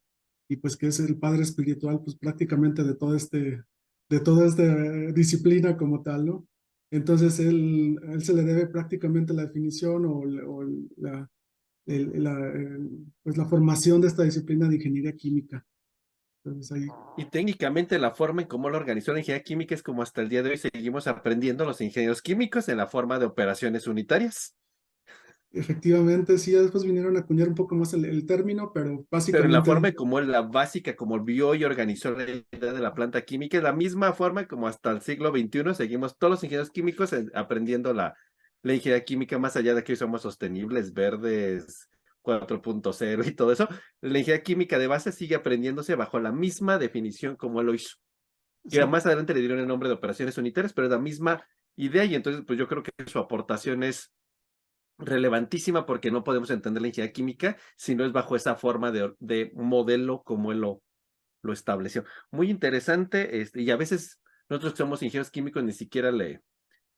y pues que es el padre espiritual pues prácticamente de toda esta disciplina como tal, ¿no? Entonces él se le debe prácticamente la definición o pues la formación de esta disciplina de ingeniería química. Entonces ahí, Y técnicamente la forma en cómo lo organizó la ingeniería química es como hasta el día de hoy seguimos aprendiendo los ingenieros químicos en la forma de operaciones unitarias. efectivamente, sí, ya después vinieron a acuñar un poco más el término, pero Pero en la básicamente, forma en como la básica, como vio y organizó la idea de la planta química, es la misma forma como hasta el siglo XXI seguimos todos los ingenieros químicos aprendiendo la ingeniería química, más allá de que hoy somos sostenibles, verdes, 4.0 y todo eso. La ingeniería química de base sigue aprendiéndose bajo la misma definición como él lo hizo. Que sí, más adelante le dieron el nombre de operaciones unitarias, pero es la misma idea y entonces pues yo creo que su aportación es relevantísima porque no podemos entender la ingeniería química si no es bajo esa forma de modelo como él lo estableció. Muy interesante, y a veces nosotros que somos ingenieros químicos ni siquiera le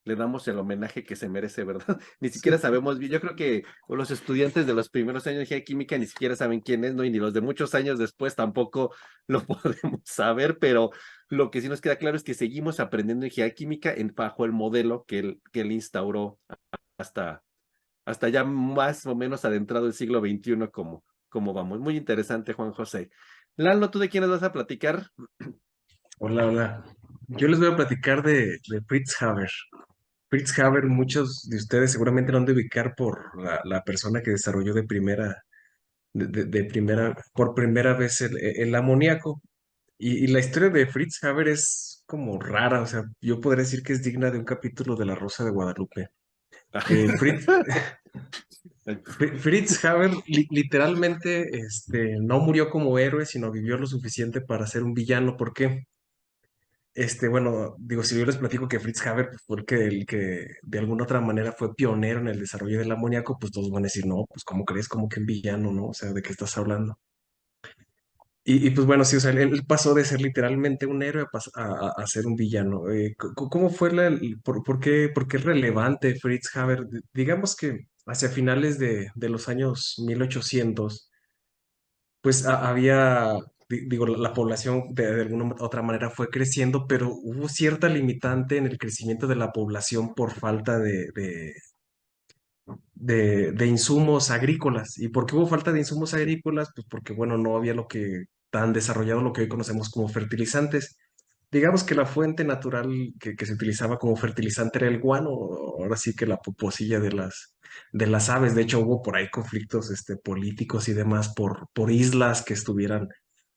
damos el homenaje que se merece, ¿verdad? Ni siquiera sí, sabemos bien. Yo creo que los estudiantes de los primeros años de ingeniería química ni siquiera saben quién es, ¿no? Y ni los de muchos años después tampoco lo podemos saber, pero lo que sí nos queda claro es que seguimos aprendiendo ingeniería química bajo el modelo que él instauró hasta ya más o menos adentrado el siglo XXI como vamos. Muy interesante, Juan José. Lalo, ¿tú de quién nos vas a platicar? Hola, hola. Yo les voy a platicar de Fritz Haber. Fritz Haber, muchos de ustedes seguramente lo han de ubicar por la persona que desarrolló por primera vez el amoníaco. Y la historia de Fritz Haber es como rara, o sea, yo podría decir que es digna de un capítulo de La Rosa de Guadalupe. Fritz, Fritz Haber literalmente no murió como héroe, sino vivió lo suficiente para ser un villano. ¿Por qué? Bueno, digo, si yo les platico que Fritz Haber pues, fue el que de alguna otra manera fue pionero en el desarrollo del amoníaco, pues todos van a decir, no, pues ¿cómo crees? Como que un villano, ¿no? O sea, ¿de qué estás hablando? Pues bueno, sí, o sea, él pasó de ser literalmente un héroe a ser un villano. ¿Cómo fue por qué es relevante Fritz Haber? Digamos que hacia finales de los años 1800 pues digo, la población de alguna otra manera fue creciendo, pero hubo cierta limitante en el crecimiento de la población por falta de insumos agrícolas. ¿Y por qué hubo falta de insumos agrícolas? Pues porque, bueno, no había lo que tan desarrollado lo que hoy conocemos como fertilizantes. Digamos que la fuente natural que se utilizaba como fertilizante era el guano, ahora sí que la poposilla de las aves. De hecho, hubo por ahí conflictos políticos y demás por islas que estuvieran,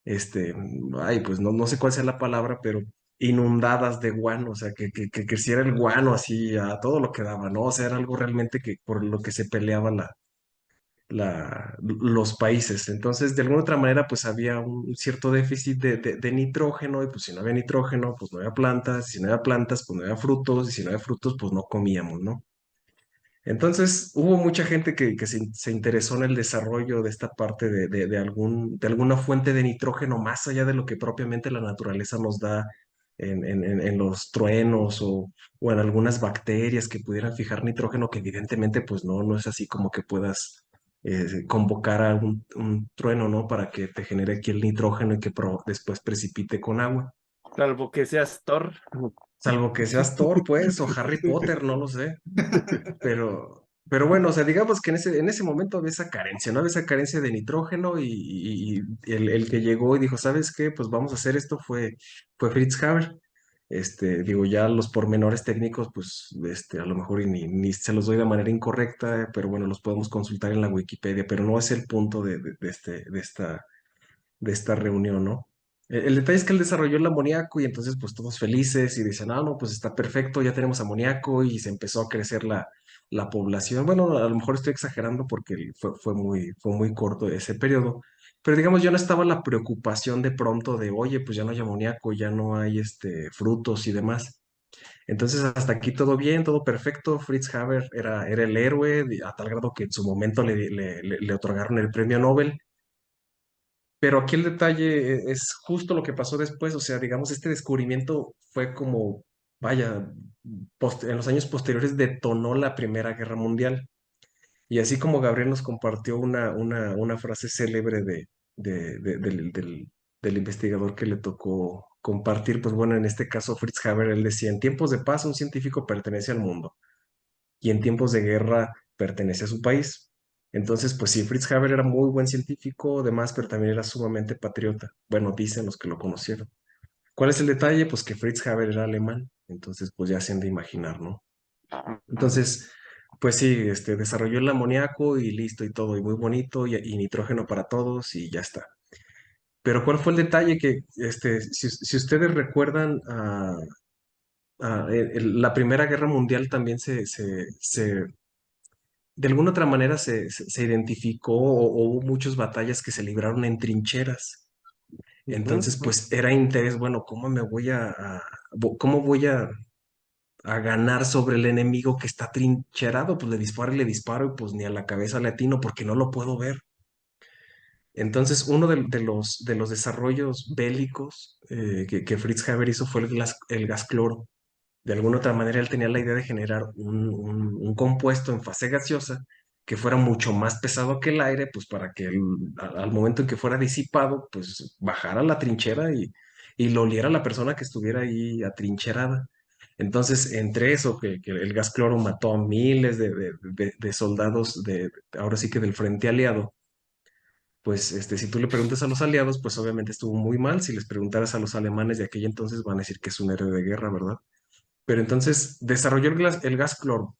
pues no sé cuál sea la palabra, pero inundadas de guano, o sea, que creciera el guano así a todo lo que daba, ¿no? O sea, era algo realmente que por lo que se peleaba los países. Entonces, de alguna otra manera, pues había un cierto déficit de nitrógeno, y pues si no había nitrógeno, pues no había plantas, y si no había plantas, pues no había frutos, y si no había frutos, pues no comíamos, ¿no? Entonces, hubo mucha gente que se interesó en el desarrollo de esta parte de alguna fuente de nitrógeno más allá de lo que propiamente la naturaleza nos da en los truenos o en algunas bacterias que pudieran fijar nitrógeno, que evidentemente pues no es así como que puedas convocar a un trueno, ¿no? Para que te genere aquí el nitrógeno y que después precipite con agua. Salvo que seas Thor. Salvo que seas Thor, pues, o Harry sí. Potter, no lo sé. Pero bueno, o sea, digamos que en ese momento había esa carencia, ¿no? Había esa carencia de nitrógeno y el que llegó y dijo, ¿sabes qué? Pues vamos a hacer esto fue Fritz Haber. Digo, ya los pormenores técnicos, pues, a lo mejor y ni se los doy de manera incorrecta, pero bueno, los podemos consultar en la Wikipedia, pero no es el punto de esta reunión, ¿no? El detalle es que él desarrolló el amoníaco y entonces pues todos felices y dicen, ah, no, pues está perfecto, ya tenemos amoníaco y se empezó a crecer la población. Bueno, a lo mejor estoy exagerando porque fue muy corto ese periodo, pero digamos, ya no estaba la preocupación de pronto de, oye, pues ya no hay amoníaco, ya no hay frutos y demás. Entonces, hasta aquí todo bien, todo perfecto. Fritz Haber era el héroe, a tal grado que en su momento le otorgaron el premio Nobel. Pero aquí el detalle es justo lo que pasó después, o sea, digamos, este descubrimiento fue como, vaya, en los años posteriores detonó la Primera Guerra Mundial. Y así como Gabriel nos compartió una frase célebre del investigador que le tocó compartir, pues bueno, en este caso Fritz Haber, él decía, en tiempos de paz un científico pertenece al mundo y en tiempos de guerra pertenece a su país. Entonces, pues sí, Fritz Haber era muy buen científico, además, pero también era sumamente patriota. Bueno, dicen los que lo conocieron. ¿Cuál es el detalle? Pues que Fritz Haber era alemán, entonces pues ya se han de imaginar, ¿no? Entonces, pues sí, desarrolló el amoníaco y listo y todo, y muy bonito, y nitrógeno para todos, y ya está. Pero ¿cuál fue el detalle? Que si ustedes recuerdan, la Primera Guerra Mundial también de alguna otra manera se identificó o hubo muchas batallas que se libraron en trincheras. Ujú. Entonces, pues era interés, bueno, ¿cómo cómo voy a ganar sobre el enemigo que está trincherado? Pues le disparo y pues ni a la cabeza le atino porque no lo puedo ver. Entonces, uno de los desarrollos bélicos que Fritz Haber hizo fue el gas cloro. De alguna otra manera, él tenía la idea de generar un compuesto en fase gaseosa que fuera mucho más pesado que el aire, pues para que al momento en que fuera disipado, pues bajara la trinchera y lo oliera la persona que estuviera ahí atrincherada. Entonces, entre eso, que el gas cloro mató a miles de soldados ahora sí que del frente aliado, pues si tú le preguntas a los aliados, pues obviamente estuvo muy mal. Si les preguntaras a los alemanes de aquella entonces, van a decir que es un héroe de guerra, ¿verdad? Pero entonces desarrolló el gas cloro,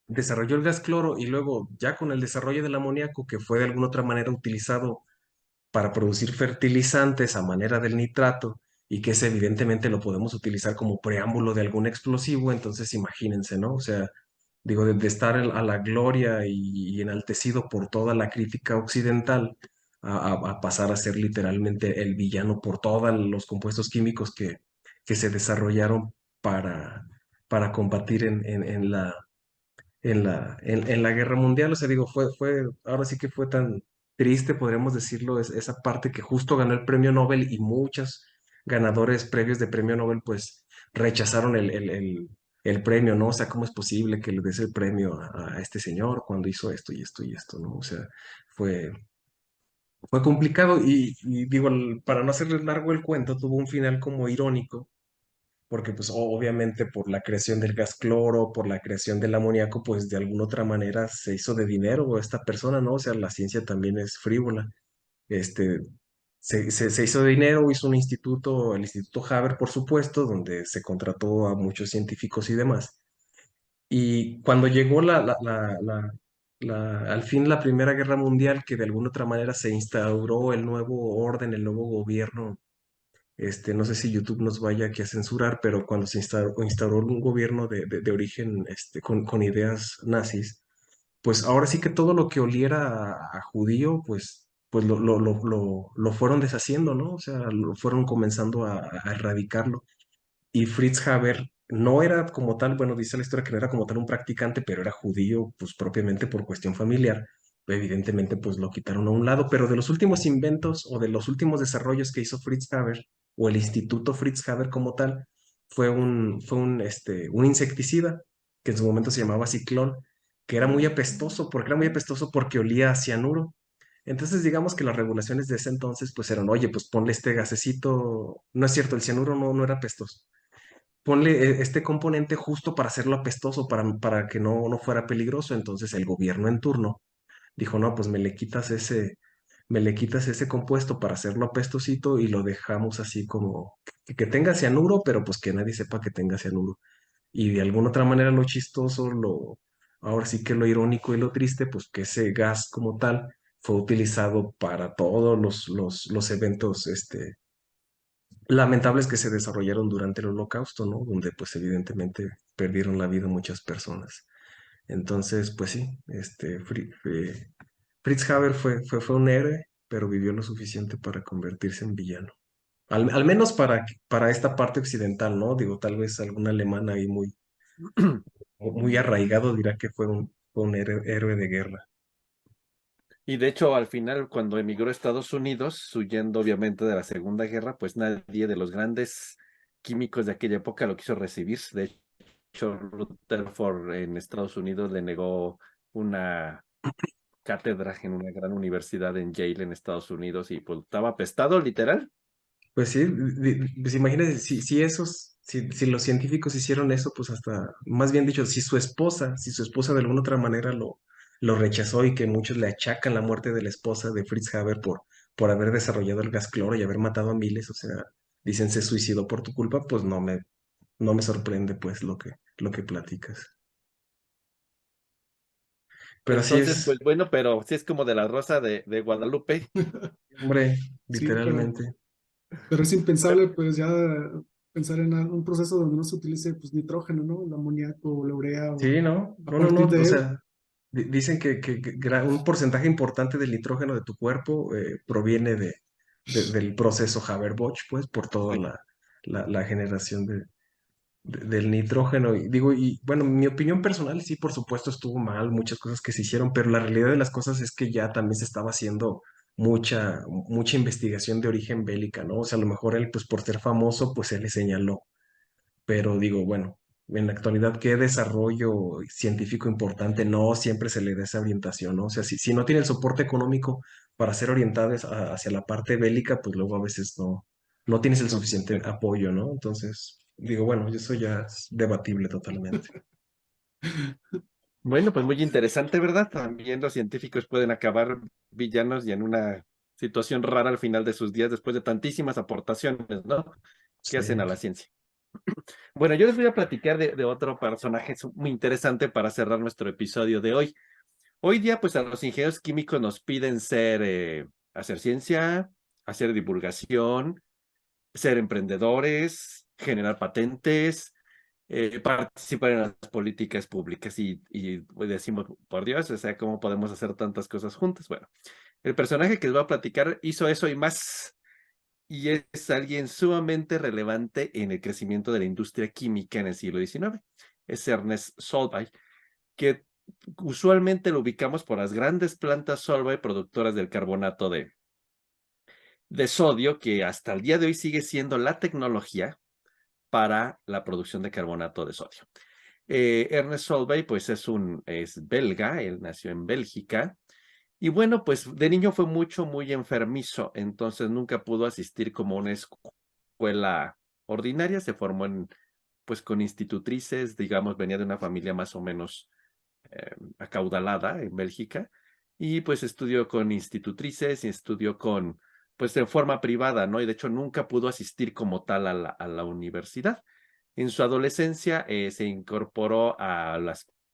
desarrolló el gas cloro y luego ya con el desarrollo del amoníaco, que fue de alguna otra manera utilizado para producir fertilizantes a manera del nitrato y que ese evidentemente lo podemos utilizar como preámbulo de algún explosivo, entonces imagínense, ¿no? O sea, digo, de estar a la gloria y enaltecido por toda la crítica occidental a pasar a ser literalmente el villano por todos los compuestos químicos que se desarrollaron para, para combatir en la guerra mundial. O sea, digo, ahora sí que fue tan triste, podríamos decirlo, esa parte que justo ganó el premio Nobel y muchos ganadores previos de premio Nobel, pues rechazaron el premio, ¿no? O sea, ¿cómo es posible que le des el premio a este señor cuando hizo esto y esto y esto, ¿no? O sea, fue, fue complicado y digo, para no hacerles largo el cuento, tuvo un final como irónico porque pues obviamente por la creación del gas cloro, por la creación del amoníaco, pues de alguna otra manera se hizo de dinero esta persona, ¿no? O sea, la ciencia también es frívola. Este, se hizo de dinero, hizo un instituto, el Instituto Haber, por supuesto, donde se contrató a muchos científicos y demás. Y cuando llegó al fin la Primera Guerra Mundial, que de alguna otra manera se instauró el nuevo orden, el nuevo gobierno, no sé si YouTube nos vaya aquí a censurar, pero cuando se instauró un gobierno de origen con ideas nazis, pues ahora sí que todo lo que oliera a judío, pues lo fueron deshaciendo, ¿no? O sea, lo fueron comenzando a erradicarlo. Y Fritz Haber no era como tal, bueno, dice la historia que no era como tal un practicante, pero era judío, pues propiamente por cuestión familiar. Evidentemente, pues lo quitaron a un lado, pero de los últimos inventos o de los últimos desarrollos que hizo Fritz Haber, o el Instituto Fritz Haber como tal, fue un insecticida que en su momento se llamaba Ciclón, que era muy apestoso. ¿Por qué era muy apestoso? Porque olía a cianuro. Entonces, digamos que las regulaciones de ese entonces, pues eran, oye, pues ponle este gasecito. No es cierto, el cianuro no era apestoso. Ponle este componente justo para hacerlo apestoso, para que no fuera peligroso. Entonces el gobierno en turno dijo, no, pues me le quitas ese compuesto para hacerlo apestosito y lo dejamos así como que tenga cianuro, pero pues que nadie sepa que tenga cianuro. Y de alguna otra manera lo chistoso, ahora sí que lo irónico y lo triste, pues que ese gas como tal fue utilizado para todos los eventos, lamentables que se desarrollaron durante el Holocausto, ¿no? Donde pues evidentemente perdieron la vida muchas personas. Entonces, pues sí, Fritz Haber fue un héroe, pero vivió lo suficiente para convertirse en villano. Al menos para esta parte occidental, ¿no? Digo, tal vez algún alemán ahí muy arraigado dirá que fue un héroe de guerra. Y de hecho, al final, cuando emigró a Estados Unidos, huyendo obviamente de la Segunda Guerra, pues nadie de los grandes químicos de aquella época lo quiso recibir. De hecho, Rutherford en Estados Unidos le negó una cátedra en una gran universidad en Yale, en Estados Unidos, y pues estaba apestado, literal. Pues sí, pues imagínate, si los científicos hicieron eso, pues hasta, más bien dicho, si su esposa de alguna otra manera lo rechazó y que muchos le achacan la muerte de la esposa de Fritz Haber por haber desarrollado el gas cloro y haber matado a miles, o sea, dicen se suicidó por tu culpa, pues no me sorprende pues lo que platicas. Pero así Entonces, pues es, bueno, pero sí es como de la Rosa de Guadalupe. hombre, Sí, literalmente. pero es impensable pues ya pensar en un proceso donde no se utilice pues nitrógeno, ¿no? El amoníaco o la urea o Sí, a partir no, o de él. sea, dicen que un porcentaje importante del nitrógeno de tu cuerpo proviene del proceso Haber-Bosch, pues, por toda Sí. la generación del nitrógeno. Y digo, y bueno, mi opinión personal, sí, por supuesto, estuvo mal, muchas cosas que se hicieron, pero la realidad de las cosas es que ya también se estaba haciendo mucha investigación de origen bélica, ¿no? O sea, a lo mejor él, pues, por ser famoso, pues, se le señaló, pero digo, bueno, en la actualidad, ¿qué desarrollo científico importante? No siempre se le da esa orientación, ¿no? O sea, si no tiene el soporte económico para ser orientados hacia la parte bélica, pues luego a veces no tienes el No, suficiente apoyo, ¿no? Entonces, digo, bueno, eso ya es debatible totalmente. bueno, pues muy interesante, ¿verdad? También los científicos pueden acabar villanos y en una situación rara al final de sus días después de tantísimas aportaciones, ¿no? Que Sí, hacen a la ciencia. Bueno, yo les voy a platicar de otro personaje muy interesante para cerrar nuestro episodio de hoy. Hoy día, pues a los ingenieros químicos nos piden hacer ciencia, hacer divulgación, ser emprendedores, generar patentes, participar en las políticas públicas y pues, decimos, por Dios, o sea, ¿cómo podemos hacer tantas cosas juntas? Bueno, el personaje que les voy a platicar hizo eso y más, y es alguien sumamente relevante en el crecimiento de la industria química en el siglo XIX. Es Ernest Solvay, que usualmente lo ubicamos por las grandes plantas Solvay productoras del carbonato de sodio, que hasta el día de hoy sigue siendo la tecnología para la producción de carbonato de sodio. Ernest Solvay, pues es belga, él nació en Bélgica, y bueno, pues de niño fue muy enfermizo, entonces nunca pudo asistir como a una escuela ordinaria, se formó pues con institutrices, digamos, venía de una familia más o menos acaudalada en Bélgica, y pues estudió con institutrices y estudió pues de forma privada, ¿no? Y de hecho nunca pudo asistir como tal a la universidad. En su adolescencia se incorporó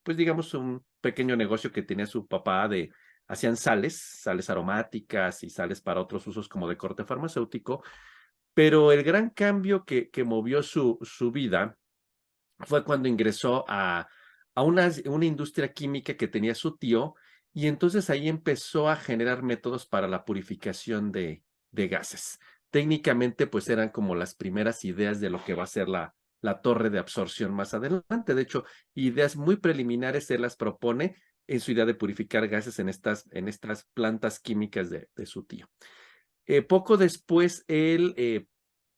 pues digamos, un pequeño negocio que tenía su papá hacían sales aromáticas y sales para otros usos como de corte farmacéutico, pero el gran cambio que movió su vida fue cuando ingresó a una industria química que tenía su tío, y entonces ahí empezó a generar métodos para la purificación de gases. Técnicamente, pues eran como las primeras ideas de lo que va a ser la torre de absorción más adelante. De hecho, ideas muy preliminares se las propone en su idea de purificar gases en estas plantas químicas de su tío. Poco después, él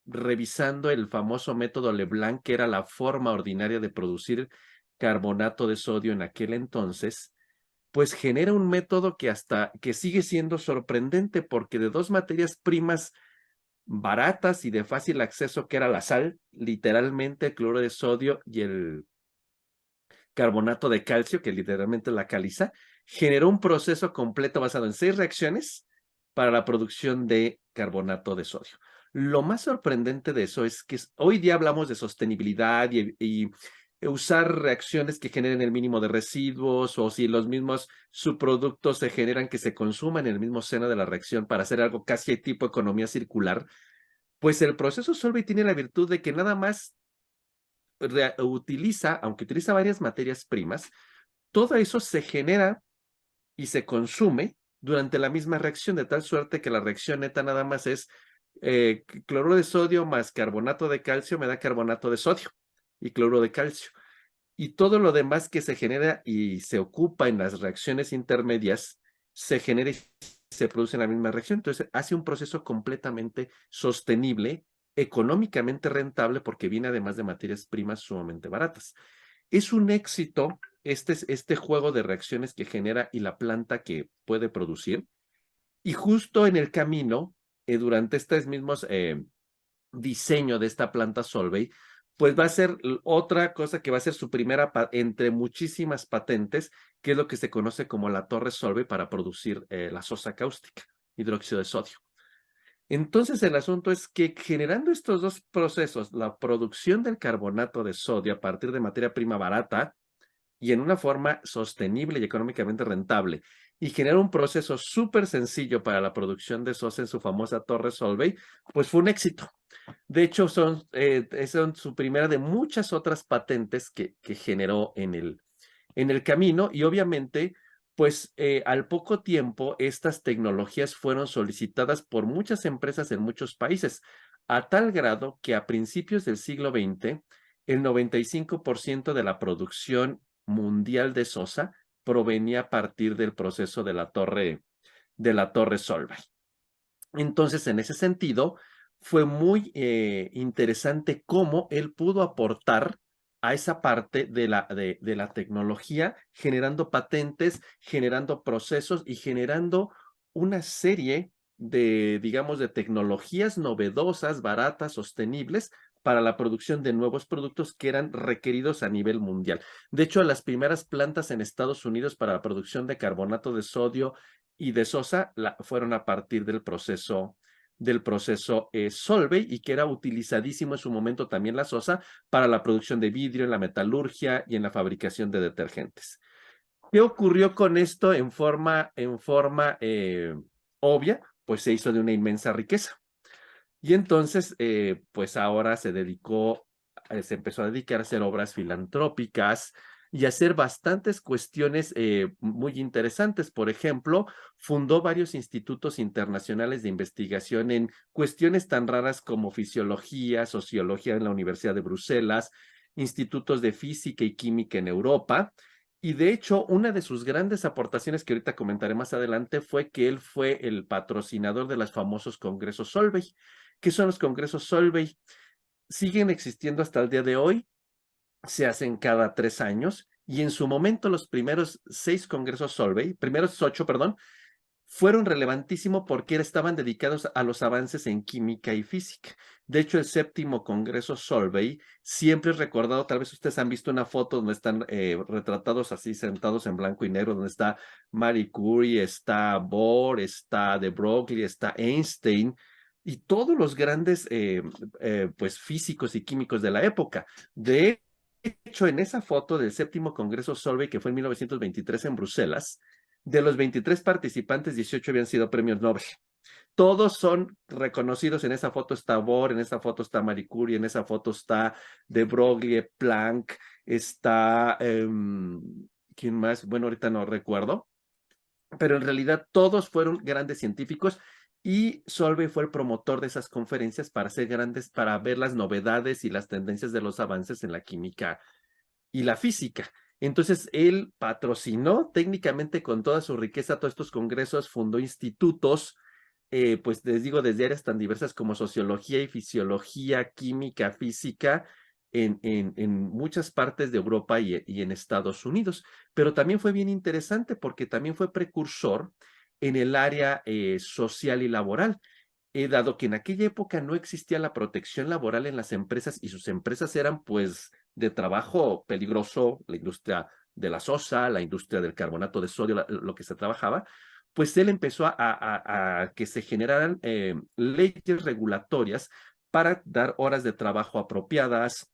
revisando el famoso método Leblanc, que era la forma ordinaria de producir carbonato de sodio en aquel entonces, pues genera un método que sigue siendo sorprendente, porque de dos materias primas baratas y de fácil acceso, que era la sal, literalmente el cloro de sodio y el carbonato de calcio, que literalmente la caliza, generó un proceso completo basado en 6 reacciones para la producción de carbonato de sodio. Lo más sorprendente de eso es que hoy día hablamos de sostenibilidad y usar reacciones que generen el mínimo de residuos, o si los mismos subproductos se generan que se consuman en el mismo seno de la reacción para hacer algo casi tipo economía circular. Pues el proceso Solvay tiene la virtud de que nada más utiliza, aunque utiliza varias materias primas, todo eso se genera y se consume durante la misma reacción, de tal suerte que la reacción neta nada más es cloruro de sodio más carbonato de calcio me da carbonato de sodio y cloruro de calcio. Y todo lo demás que se genera y se ocupa en las reacciones intermedias se genera y se produce en la misma reacción. Entonces hace un proceso completamente sostenible, económicamente rentable, porque viene además de materias primas sumamente baratas. Es un éxito este juego de reacciones que genera y la planta que puede producir. Y justo en el camino, durante estos mismos diseño de esta planta Solvay, pues va a ser otra cosa que va a ser su primera entre muchísimas patentes, que es lo que se conoce como la torre Solvay para producir la sosa cáustica, hidróxido de sodio. Entonces el asunto es que generando estos dos procesos, la producción del carbonato de sodio a partir de materia prima barata y en una forma sostenible y económicamente rentable, y generar un proceso súper sencillo para la producción de sosa en su famosa torre Solvay, pues fue un éxito. De hecho, son su primera de muchas otras patentes que generó en el camino, y obviamente, pues al poco tiempo estas tecnologías fueron solicitadas por muchas empresas en muchos países, a tal grado que a principios del siglo XX, el 95% de la producción mundial de sosa provenía a partir del proceso de la torre Solvay. Entonces, en ese sentido, fue muy interesante cómo él pudo aportar a esa parte de la tecnología, generando patentes, generando procesos y generando una serie de, digamos, de tecnologías novedosas, baratas, sostenibles para la producción de nuevos productos que eran requeridos a nivel mundial. De hecho, las primeras plantas en Estados Unidos para la producción de carbonato de sodio y de sosa fueron a partir del proceso Solvay, y que era utilizadísimo en su momento también la sosa para la producción de vidrio, en la metalurgia y en la fabricación de detergentes. ¿Qué ocurrió con esto en forma obvia? Pues se hizo de una inmensa riqueza. Y entonces, pues ahora se empezó a dedicar a hacer obras filantrópicas y a hacer bastantes cuestiones muy interesantes. Por ejemplo, fundó varios institutos internacionales de investigación en cuestiones tan raras como fisiología, sociología en la Universidad de Bruselas, institutos de física y química en Europa. Y de hecho, una de sus grandes aportaciones, que ahorita comentaré más adelante, fue que él fue el patrocinador de los famosos congresos Solvay. ¿Qué son los congresos Solvay? Siguen existiendo hasta el día de hoy, se hacen cada 3 años, y en su momento los primeros 6 congresos Solvay, primeros 8, perdón, fueron relevantísimos porque estaban dedicados a los avances en química y física. De hecho, el 7º Congreso Solvay siempre es recordado, tal vez ustedes han visto una foto donde están retratados así, sentados en blanco y negro, donde está Marie Curie, está Bohr, está de Broglie, está Einstein, y todos los grandes pues físicos y químicos de la época. De hecho, en esa foto del 7º Congreso Solvay, que fue en 1923 en Bruselas, de los 23 participantes, 18 habían sido premios Nobel. Todos son reconocidos. En esa foto está Bohr, en esa foto está Marie Curie, en esa foto está de Broglie, Planck, está, ¿quién más? Bueno, ahorita no recuerdo, pero en realidad todos fueron grandes científicos, y Solvay fue el promotor de esas conferencias para hacer para ver las novedades y las tendencias de los avances en la química y la física. Entonces, él patrocinó técnicamente con toda su riqueza todos estos congresos, fundó institutos, pues les digo, desde áreas tan diversas como sociología y fisiología, química, física, en muchas partes de Europa y en Estados Unidos. Pero también fue bien interesante porque también fue precursor en el área social y laboral. Dado que en aquella época no existía la protección laboral en las empresas, y sus empresas eran pues de trabajo peligroso, la industria de la sosa, la industria del carbonato de sodio, lo que se trabajaba, pues él empezó a que se generaran leyes regulatorias para dar horas de trabajo apropiadas,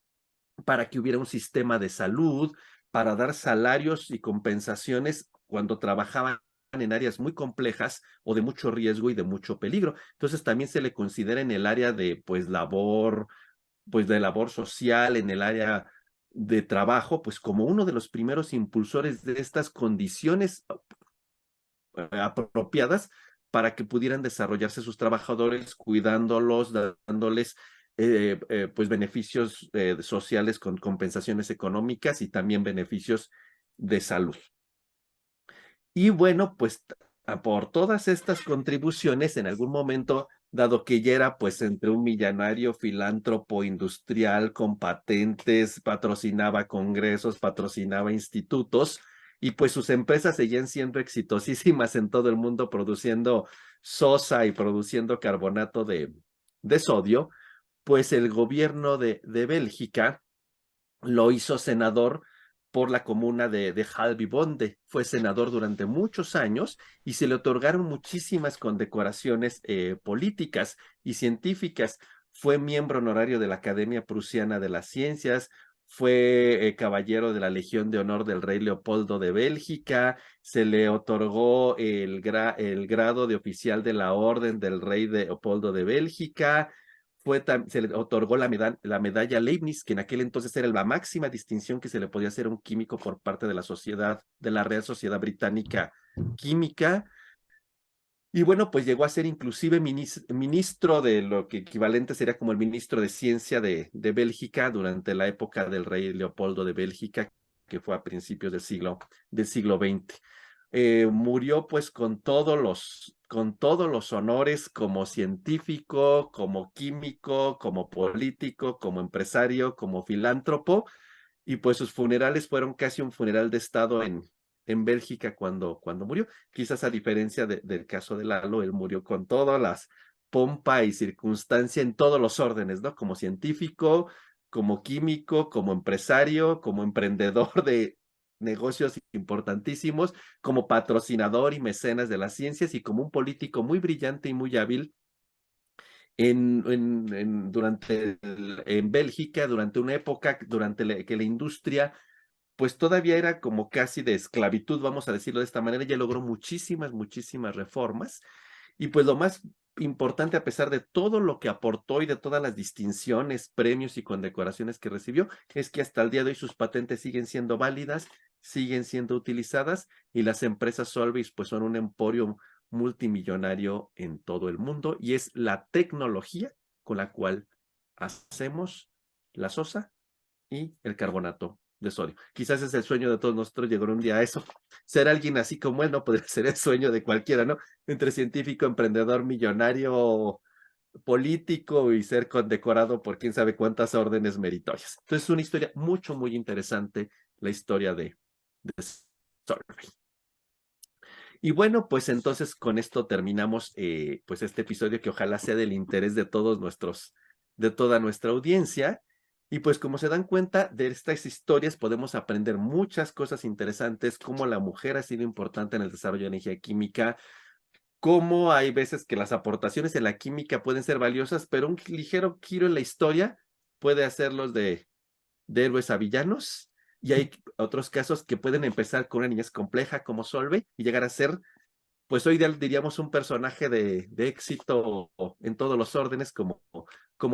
para que hubiera un sistema de salud, para dar salarios y compensaciones cuando trabajaban en áreas muy complejas o de mucho riesgo y de mucho peligro. Entonces también se le considera en el área de de labor social, en el área de trabajo, pues como uno de los primeros impulsores de estas condiciones apropiadas para que pudieran desarrollarse sus trabajadores, cuidándolos, dándoles pues beneficios sociales con compensaciones económicas y también beneficios de salud. Y bueno, pues por todas estas contribuciones, en algún momento, dado que ya era pues entre un millonario filántropo industrial con patentes, patrocinaba congresos, patrocinaba institutos, y pues sus empresas seguían siendo exitosísimas en todo el mundo produciendo sosa y produciendo carbonato de sodio, pues el gobierno de Bélgica lo hizo senador por la comuna de Halvibonde. Fue senador durante muchos años y se le otorgaron muchísimas condecoraciones políticas y científicas. Fue miembro honorario de la Academia Prusiana de las Ciencias, fue caballero de la Legión de Honor del Rey Leopoldo de Bélgica, se le otorgó el grado de oficial de la Orden del Rey Leopoldo de Bélgica, se le otorgó la medalla Leibniz, que en aquel entonces era la máxima distinción que se le podía hacer a un químico por parte de la Real Sociedad Británica Química. Y bueno, pues llegó a ser inclusive ministro de lo que equivalente sería como el ministro de Ciencia de Bélgica durante la época del rey Leopoldo de Bélgica, que fue a principios del siglo XX. Murió pues con todos los honores como científico, como químico, como político, como empresario, como filántropo, y pues sus funerales fueron casi un funeral de estado en Bélgica cuando murió. Quizás a diferencia del caso de Lalo, él murió con todas las pompa y circunstancia en todos los órdenes, ¿no? Como científico, como químico, como empresario, como emprendedor de negocios importantísimos, como patrocinador y mecenas de las ciencias y como un político muy brillante y muy hábil en Bélgica, durante una época que la industria pues todavía era como casi de esclavitud, vamos a decirlo de esta manera. Ya logró muchísimas reformas, y pues lo más importante, a pesar de todo lo que aportó y de todas las distinciones, premios y condecoraciones que recibió, es que hasta el día de hoy sus patentes siguen siendo válidas, siguen siendo utilizadas, y las empresas Solvay pues son un emporio multimillonario en todo el mundo, y es la tecnología con la cual hacemos la sosa y el carbonato de sodio. Quizás es el sueño de todos nosotros llegar un día a eso. Ser alguien así como él no podría ser el sueño de cualquiera, ¿no? Entre científico, emprendedor, millonario, político y ser condecorado por quién sabe cuántas órdenes meritorias. Entonces es una historia muy interesante, la historia de Solvay. Y bueno, pues entonces con esto terminamos pues este episodio, que ojalá sea del interés de toda nuestra audiencia. Y pues como se dan cuenta de estas historias, podemos aprender muchas cosas interesantes, cómo la mujer ha sido importante en el desarrollo de energía química, cómo hay veces que las aportaciones en la química pueden ser valiosas, pero un ligero giro en la historia puede hacerlos de héroes a villanos. Y hay otros casos que pueden empezar con una niñez compleja como Solvay y llegar a ser, pues hoy diríamos, un personaje de éxito en todos los órdenes, como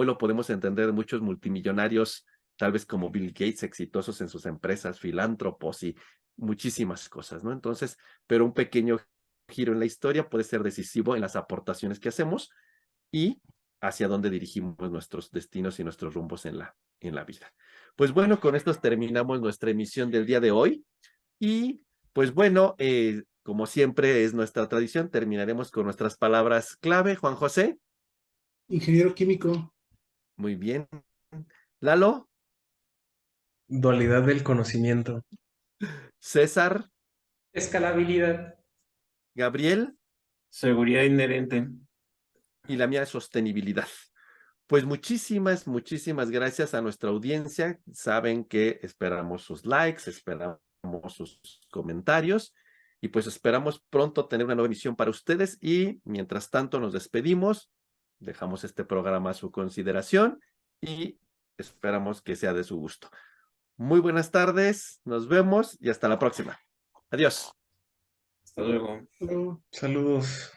lo podemos entender de muchos multimillonarios, tal vez como Bill Gates, exitosos en sus empresas, filántropos y muchísimas cosas, ¿no? Entonces, pero un pequeño giro en la historia puede ser decisivo en las aportaciones que hacemos y hacia dónde dirigimos nuestros destinos y nuestros rumbos en la vida. Pues bueno, con esto terminamos nuestra emisión del día de hoy. Y pues bueno, como siempre es nuestra tradición, terminaremos con nuestras palabras clave. Juan José. Ingeniero químico. Muy bien. Lalo. Dualidad del conocimiento. César. Escalabilidad. Gabriel. Seguridad inherente. Y la mía es sostenibilidad. Pues muchísimas gracias a nuestra audiencia. Saben que esperamos sus likes, esperamos sus comentarios, y pues esperamos pronto tener una nueva emisión para ustedes. Y mientras tanto nos despedimos, dejamos este programa a su consideración y esperamos que sea de su gusto. Muy buenas tardes, nos vemos y hasta la próxima. Adiós. Hasta luego. Pero Saludos.